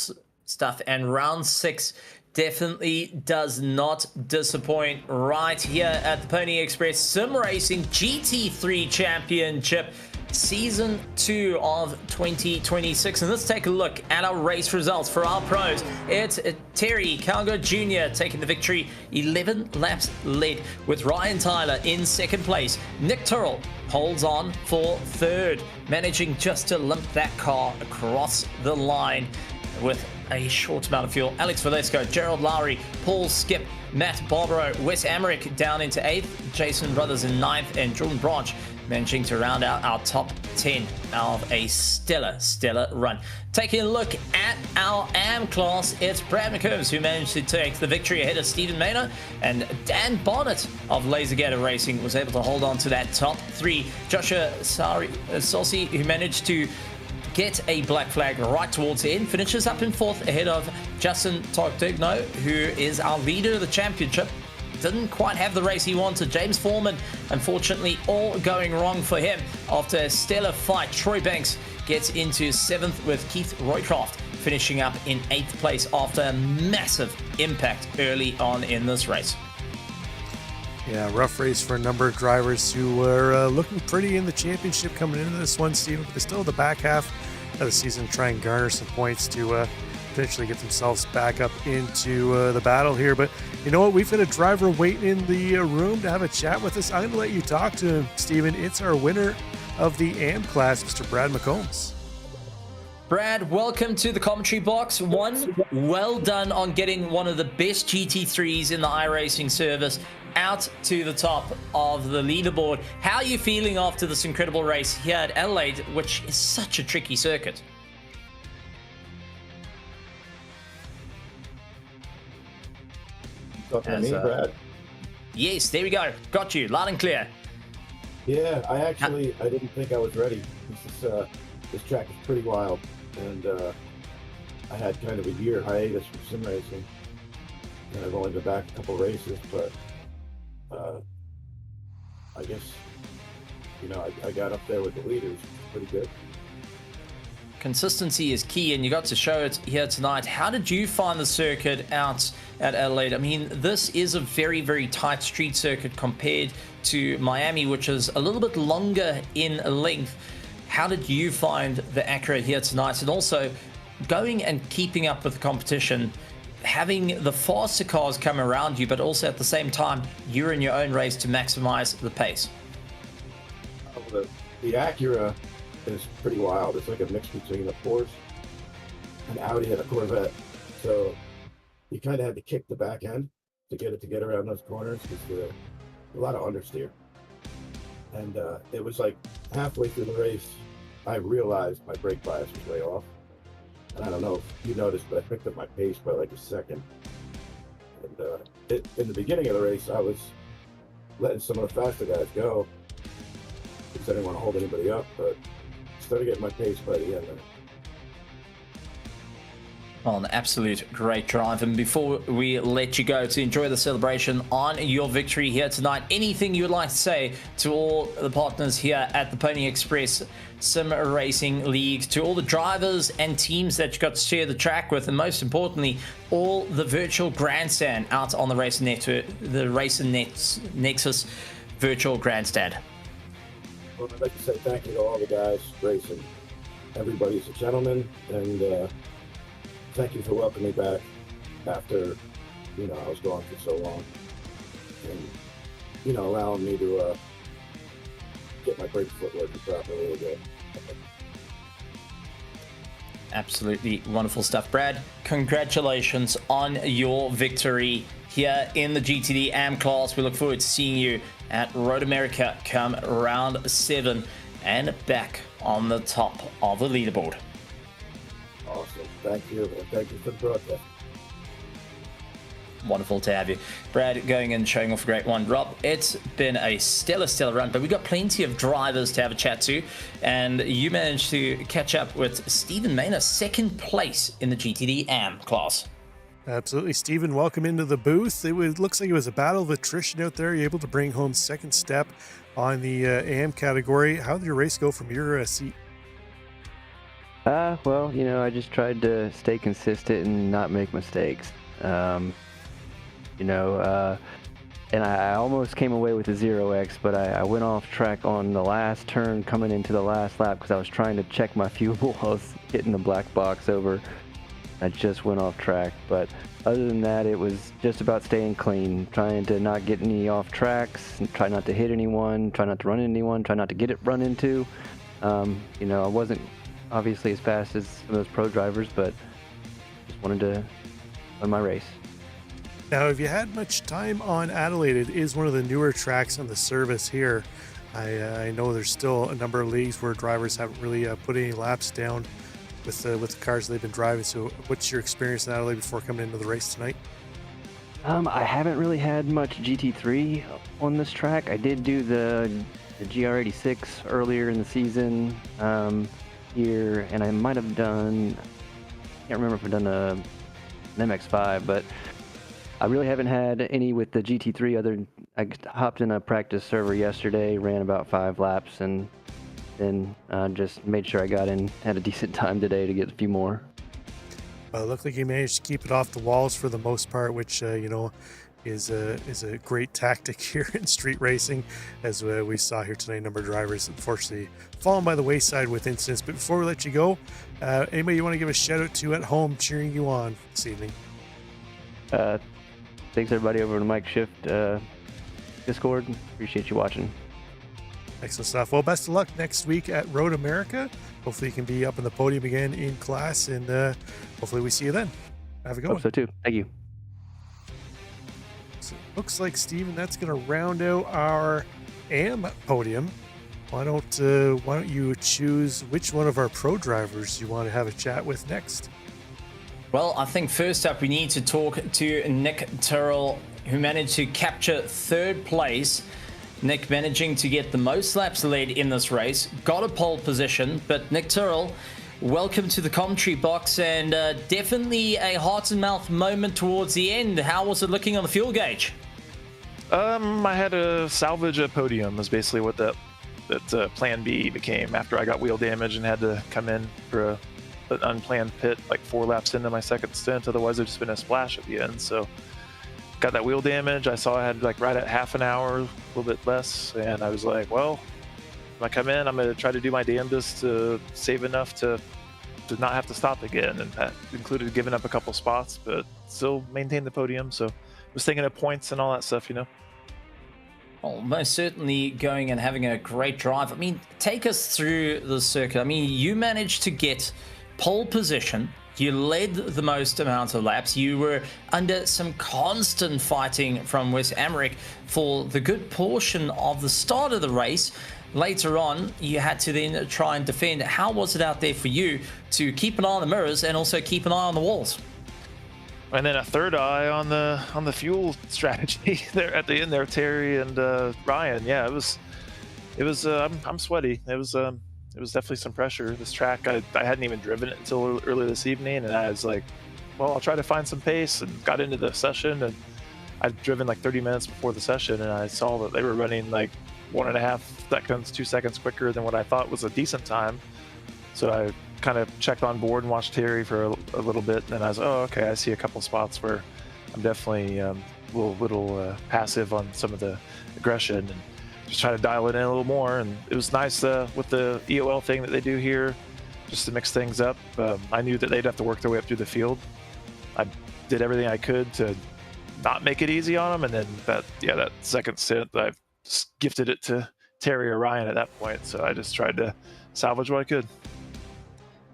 stuff. And round 6 definitely does not disappoint right here at the Pony Express Sim Racing GT3 Championship Season 2 of 2026. And let's take a look at our race results for our pros. It's Terry Calgo Jr. taking the victory, 11 laps led, with Ryan Tyler in second place. Nick Turrell holds on for third, managing just to limp that car across the line with a short amount of fuel. Alex Valesco, Gerald Lowry, Paul Skip, Matt Barbaro, Wes Amrick down into 8th, Jason Brothers in 9th, and Jordan Branch managing to round out our top 10 of a stellar run. Taking a look at our AM class, it's Brad McCombs who managed to take the victory ahead of Stephen Maynor, and Dan Bonnet of Lasergator Racing was able to hold on to that top 3. Joshua Saucy, who managed to get a black flag right towards the end, finishes up in 4th ahead of Justin Togdigno, who is our leader of the championship. Didn't quite have the race he wanted. James Foreman, unfortunately, all going wrong for him. After a stellar fight, Troy Banks gets into 7th with Keith Roycroft finishing up in 8th place after a massive impact early on in this race. Yeah, rough race for a number of drivers who were looking pretty in the championship coming into this one, Stephen, but they still have the back half of the season to try and garner some points to potentially get themselves back up into the battle here. But you know what? We've got a driver waiting in the room to have a chat with us. I'm going to let you talk to him, Stephen. It's our winner of the AM class, Mr. Brad McCombs. Brad, welcome to the commentary box. Well done on getting one of the best GT3s in the iRacing service out to the top of the leaderboard. How are you feeling after this incredible race here at Adelaide, which is such a tricky circuit? Talking to me, Brad? Yes, there we go. Got you, loud and clear. Yeah, I didn't think I was ready. This track is pretty wild, and I had kind of a year hiatus from sim racing, and I've only been back a couple races, but I guess, I got up there with the leaders. Pretty good. Consistency is key, and you got to show it here tonight. How did you find the circuit out at Adelaide? I mean, this is a very tight street circuit compared to Miami, which is a little bit longer in length. How did you find the Acura here tonight? And also, going and keeping up with the competition, having the faster cars come around you, but also at the same time, you're in your own race to maximize the pace. The Acura is pretty wild. It's like a mix between a Porsche, an Audi, and a Corvette. So you kind of had to kick the back end to get around those corners because there's a lot of understeer. And it was like halfway through the race, I realized my brake bias was way off. And I don't know if you noticed, but I picked up my pace by like a second. And in the beginning of the race, I was letting some of the faster guys go because I didn't want to hold anybody up, but started getting my pace by the end of it. Well, an absolute great drive. And before we let you go to enjoy the celebration on your victory here tonight, anything you would like to say to all the partners here at the Pony Express Sim Racing League, to all the drivers and teams that you got to share the track with, and most importantly, all the virtual grandstand out on the Racing Network, the Racing Nexus virtual grandstand? Well, I'd like to say thank you to all the guys racing. Everybody's a gentleman, and thank you for welcoming me back after, I was gone for so long, and, allowing me to get my brake foot working properly again. Absolutely wonderful stuff. Brad, congratulations on your victory here in the GTD AM class. We look forward to seeing you at Road America come round 7 and back on the top of the leaderboard. Awesome. Thank you. And thank you for the broadcast. Wonderful to have you. Brad going and showing off a great one. Rob, it's been a stellar run, but we've got plenty of drivers to have a chat to, and you managed to catch up with Stephen Maynor, second place in the GTD AM class. Absolutely. Stephen, welcome into the booth. Looks like it was a battle of attrition out there. You're able to bring home second step on the AM category. How did your race go from your seat? Well, I just tried to stay consistent and not make mistakes. You know, and I almost came away with a 0x, but I went off track on the last turn coming into the last lap because I was trying to check my fuel. I was hitting the black box over. I just went off track, but other than that, it was just about staying clean, trying to not get any off tracks, try not to hit anyone, try not to run into anyone, try not to get it run into. You know, I wasn't obviously as fast as some of those pro drivers, but just wanted to win my race. Now, have you had much time on Adelaide? It is one of the newer tracks on the service here. I know there's still a number of leagues where drivers haven't really put any laps down with the cars they've been driving. So what's your experience in Adelaide before coming into the race tonight? I haven't really had much GT3 on this track. I did do the GR86 earlier in the season here, and I might have done, I can't remember if I've done an MX5, but I really haven't had any with the GT3 other than I hopped in a practice server yesterday, ran about 5 laps, and then just made sure I got in, had a decent time today to get a few more. Well, it looked like you managed to keep it off the walls for the most part, which, you know, is a great tactic here in street racing, as we saw here tonight. A number of drivers, unfortunately, fallen by the wayside with incidents. But before we let you go, anybody you want to give a shout out to at home cheering you on this evening? Thanks everybody over to Mike Shift Discord. Appreciate you watching. Excellent stuff. Well, best of luck next week at Road America. Hopefully you can be up on the podium again in class, and hopefully we see you then. Have a good one. Hope so too. Thank you. So it looks like, Steven, that's going to round out our AM podium. Why don't you choose which one of our pro drivers you want to have a chat with next? Well, I think first up we need to talk to Nick Tyrrell, who managed to capture 3rd place. Nick managing to get the most laps led in this race, got a pole position, but Nick Tyrrell, welcome to the commentary box, and definitely a heart and mouth moment towards the end. How was it looking on the fuel gauge? I had to salvage a podium was basically what that plan B became after I got wheel damage and had to come in for an unplanned pit like 4 laps into my second stint. Otherwise it'd just been a splash at the end. So got that wheel damage. I saw I had like right at half an hour, a little bit less, and I was like, well, when I come in, I'm gonna try to do my damnedest to save enough to not have to stop again, and that included giving up a couple spots, but still maintain the podium. So was thinking of points and all that stuff, you know. Well, most certainly going and having a great drive. I mean, take us through the circuit. I mean, you managed to get pole position. You led the most amount of laps. You were under some constant fighting from Wes Amric for the good portion of the start of the race. Later on, you had to then try and defend. How was it out there for you to keep an eye on the mirrors and also keep an eye on the walls? And then a third eye on the fuel strategy there at the end there, Terry and Ryan. Yeah, it was. I'm sweaty. It was definitely some pressure. This track, I hadn't even driven it until early this evening, and I was like, well, I'll try to find some pace, and got into the session, and I'd driven like 30 minutes before the session, and I saw that they were running like 1.5 seconds, 2 seconds quicker than what I thought was a decent time. So I kind of checked on board and watched Terry for a little bit, and then I was, oh, okay, I see a couple spots where I'm definitely a little passive on some of the aggression, and just try to dial it in a little more. And it was nice with the EOL thing that they do here, just to mix things up. I knew that they'd have to work their way up through the field. I did everything I could to not make it easy on them, and then that second stint, I gifted it to Terry or Ryan at that point. So I just tried to salvage what I could.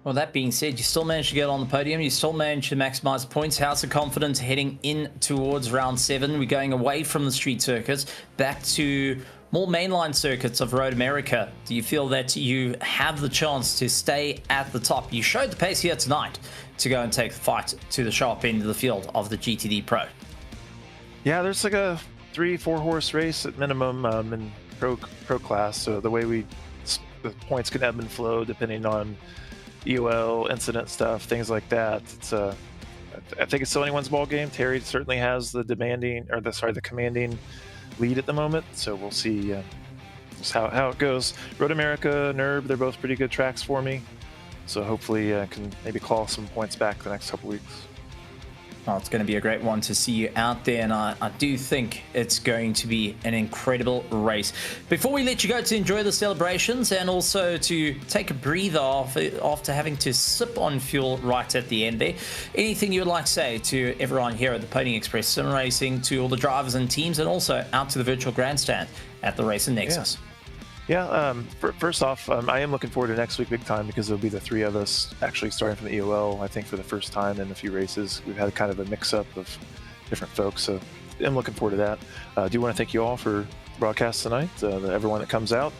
Well, that being said, you still managed to get on the podium. You still managed to maximize points. How's the confidence heading in towards round 7? We're going away from the street circuits back to more mainline circuits of Road America. Do you feel that you have the chance to stay at the top? You showed the pace here tonight to go and take the fight to the sharp end of the field of the GTD Pro. Yeah, there's like a 3-4 horse race at minimum in pro class. So the way the points can ebb and flow depending on EOL, incident stuff, things like that. It's I think it's still anyone's ball game. Terry certainly has the commanding lead at the moment. So we'll see just how it goes. Road America, NERB, they're both pretty good tracks for me. So hopefully I can maybe claw some points back the next couple weeks. Well, it's going to be a great one to see you out there, and I do think it's going to be an incredible race. Before we let you go to enjoy the celebrations and also to take a breather off after having to sip on fuel right at the end there, anything you would like to say to everyone here at the Pony Express Sim Racing, to all the drivers and teams, and also out to the virtual grandstand at the Race in Nexus? Yeah, first off, I am looking forward to next week big time, because there'll be the three of us actually starting from the EOL, I think, for the first time in a few races. We've had kind of a mix-up of different folks, so I'm looking forward to that. I do want to thank you all for broadcast tonight, everyone that comes out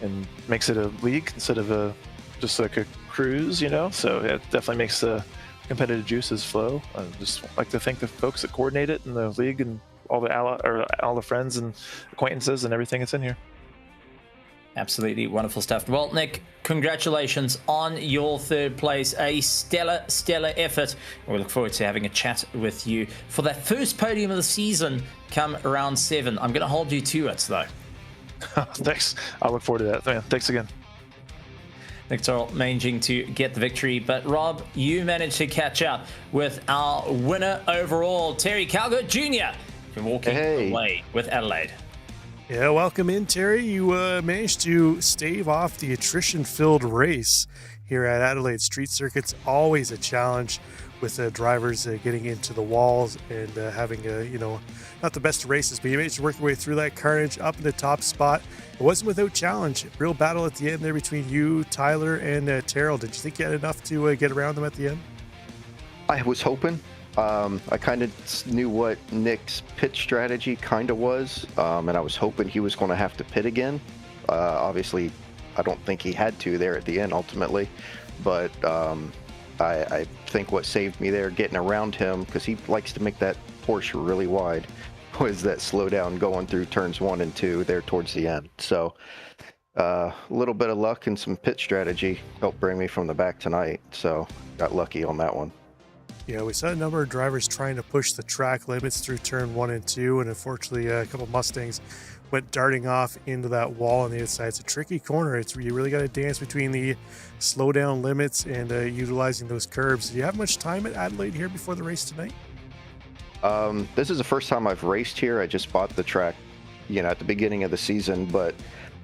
and makes it a league instead of just like a cruise, you know? So it definitely makes the competitive juices flow. I just like to thank the folks that coordinate it in the league and all the friends and acquaintances and everything that's in here. Absolutely wonderful stuff. Well, Nick, congratulations on your third place. A stellar effort. We look forward to having a chat with you for that first podium of the season come round 7. I'm going to hold you to it, though. Thanks. I look forward to that. Man, thanks again. Nick Torrell managing to get the victory, but Rob, you managed to catch up with our winner overall, Terry Calgo Jr., from walking away with Adelaide. Yeah, welcome in, Terry. You managed to stave off the attrition-filled race here at Adelaide Street Circuit's always a challenge with drivers getting into the walls and having, not the best races, but you managed to work your way through that carnage up in the top spot. It wasn't without challenge. Real battle at the end there between you, Tyler, and Terrell. Did you think you had enough to get around them at the end? I was hoping. I kind of knew what Nick's pit strategy kind of was, and I was hoping he was going to have to pit again. Obviously, I don't think he had to there at the end ultimately, but I think what saved me there getting around him, because he likes to make that Porsche really wide, was that slowdown going through turns 1 and 2 there towards the end. So a little bit of luck and some pit strategy helped bring me from the back tonight, so got lucky on that one. Yeah, we saw a number of drivers trying to push the track limits through turn 1 and 2, and unfortunately a couple Mustangs went darting off into that wall on the outside. It's a tricky corner. You really got to dance between the slowdown limits and utilizing those curbs. Do you have much time at Adelaide here before the race tonight? This is the first time I've raced here. I just bought the track, at the beginning of the season, but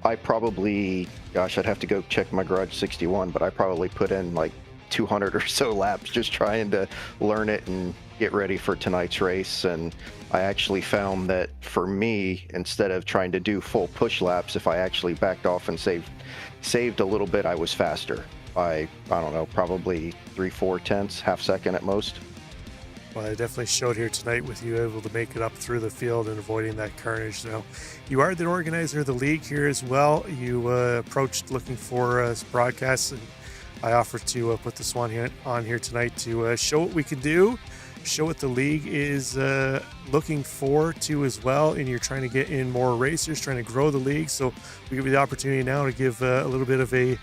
I probably, gosh, I'd have to go check my Garage 61, but I probably put in like 200 or so laps just trying to learn it and get ready for tonight's race. And I actually found that for me, instead of trying to do full push laps, if I actually backed off and saved a little bit, I was faster by, I don't know, probably 3-4 tenths, half second at most. Well, it definitely showed here tonight with you able to make it up through the field and avoiding that carnage. Now, you are the organizer of the league here as well. You approached looking for broadcasts, and I offered to put this one on here tonight to show what we can do, show what the league is looking forward to as well. And you're trying to get in more racers, trying to grow the league. So we give you the opportunity now to give a little bit of a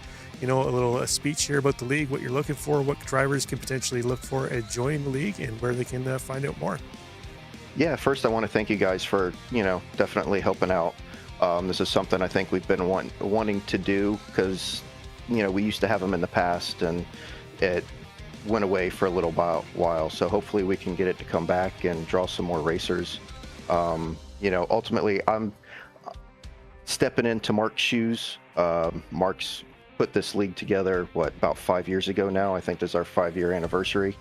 speech here about the league, what you're looking for, what drivers can potentially look for at joining the league, and where they can find out more. Yeah, first I want to thank you guys for, definitely helping out. This is something I think we've been wanting to do, because we used to have them in the past and it went away for a little while. So hopefully we can get it to come back and draw some more racers. Ultimately I'm stepping into Mark's shoes. Mark's put this league together, about 5 years ago now. I think this is our 5-year anniversary.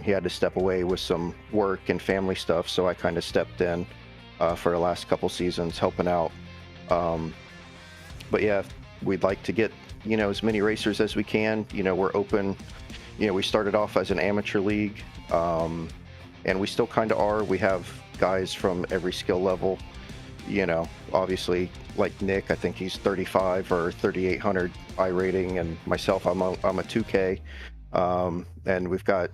He had to step away with some work and family stuff, so I kind of stepped in for the last couple seasons helping out. But yeah, we'd like to get as many racers as we can. We're open. We started off as an amateur league, and we still kind of are. We have guys from every skill level. Obviously, like Nick, I think he's 35 or 3800 I rating, and myself, I'm a 2K, and we've got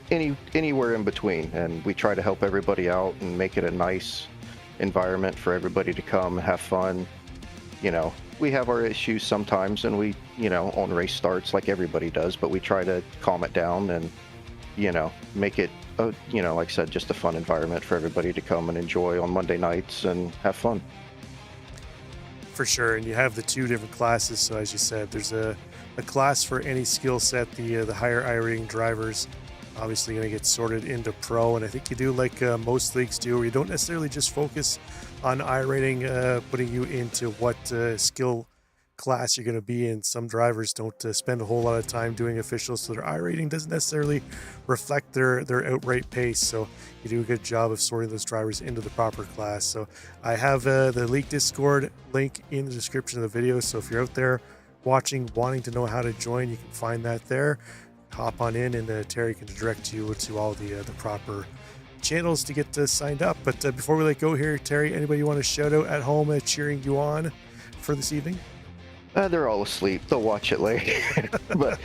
anywhere in between, and we try to help everybody out and make it a nice environment for everybody to come and have fun. We have our issues sometimes, and we, on race starts like everybody does, but we try to calm it down and, make it, like I said, just a fun environment for everybody to come and enjoy on Monday nights and have fun. For sure, and you have the two different classes. So as you said, there's a class for any skill set. The higher I-rating drivers obviously going to get sorted into pro, and I think you do like most leagues do, where you don't necessarily just focus on I-rating, putting you into what skill class you're going to be in. Some drivers don't spend a whole lot of time doing officials, so their I-rating doesn't necessarily reflect their outright pace. So you do a good job of sorting those drivers into the proper class. So I have the League Discord link in the description of the video, so if you're out there watching, wanting to know how to join, you can find that there. Hop on in, and Terry can direct you to all the proper channels to get signed up. But before we let go here, Terry, anybody you want to shout out at home cheering you on for this evening? They're all asleep. They'll watch it later. But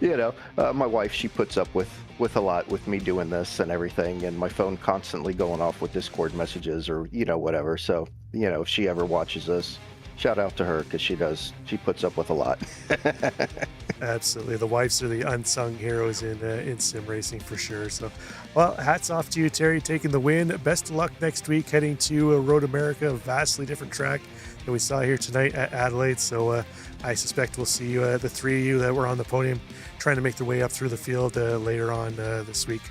you know, my wife, she puts up with a lot with me doing this and everything, and my phone constantly going off with Discord messages or whatever. So if she ever watches this, shout out to her, because she puts up with a lot. Absolutely, the wives are the unsung heroes in sim racing for sure. So, well, hats off to you, Terry, taking the win. Best of luck next week, heading to Road America, a vastly different track than we saw here tonight at Adelaide. So I suspect we'll see you, the three of you that were on the podium, trying to make their way up through the field later on this week.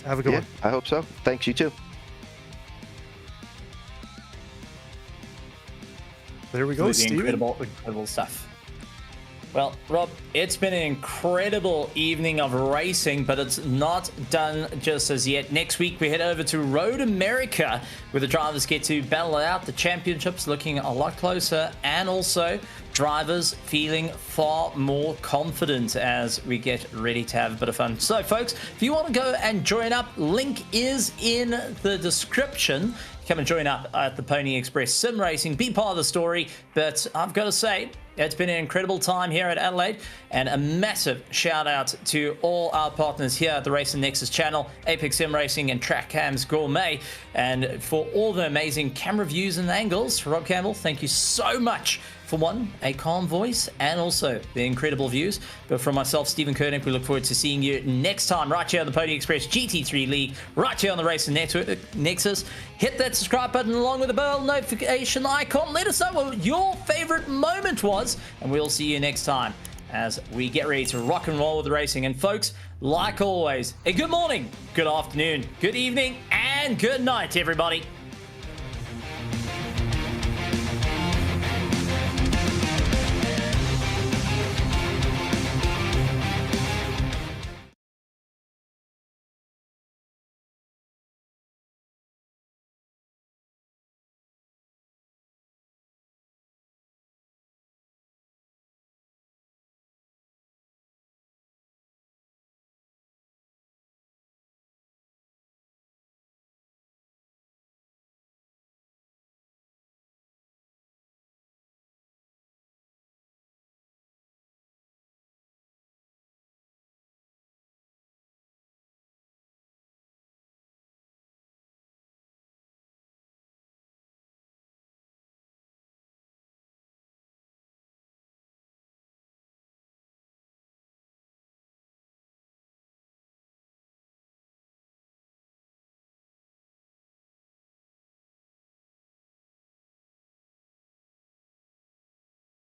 Have a good one. I hope so. Thanks, you too. There we go, Steven. Incredible stuff. Well, Rob, it's been an incredible evening of racing, but it's not done just as yet. Next week, we head over to Road America, where the drivers get to battle it out. The championships looking a lot closer, and also drivers feeling far more confident as we get ready to have a bit of fun. So, folks, if you want to go and join up, link is in the description. Come and join up at the Pony Express Sim Racing. Be part of the story. But I've got to say, it's been an incredible time here at Adelaide, and a massive shout out to all our partners here at the Race and Nexus channel, Apex Sim Racing and Track Cams Gourmet, and for all the amazing camera views and angles. Rob Campbell, thank you so much for a calm voice and also the incredible views. But from myself, Stephen Kernick, we look forward to seeing you next time right here on the Pony Express GT3 League, right here on the Race and Nexus. Hit that subscribe button along with the bell notification icon. Let us know what your favorite moment was, and we'll see you next time as we get ready to rock and roll with the racing. And folks, like always, a good morning, good afternoon, good evening, and good night, everybody.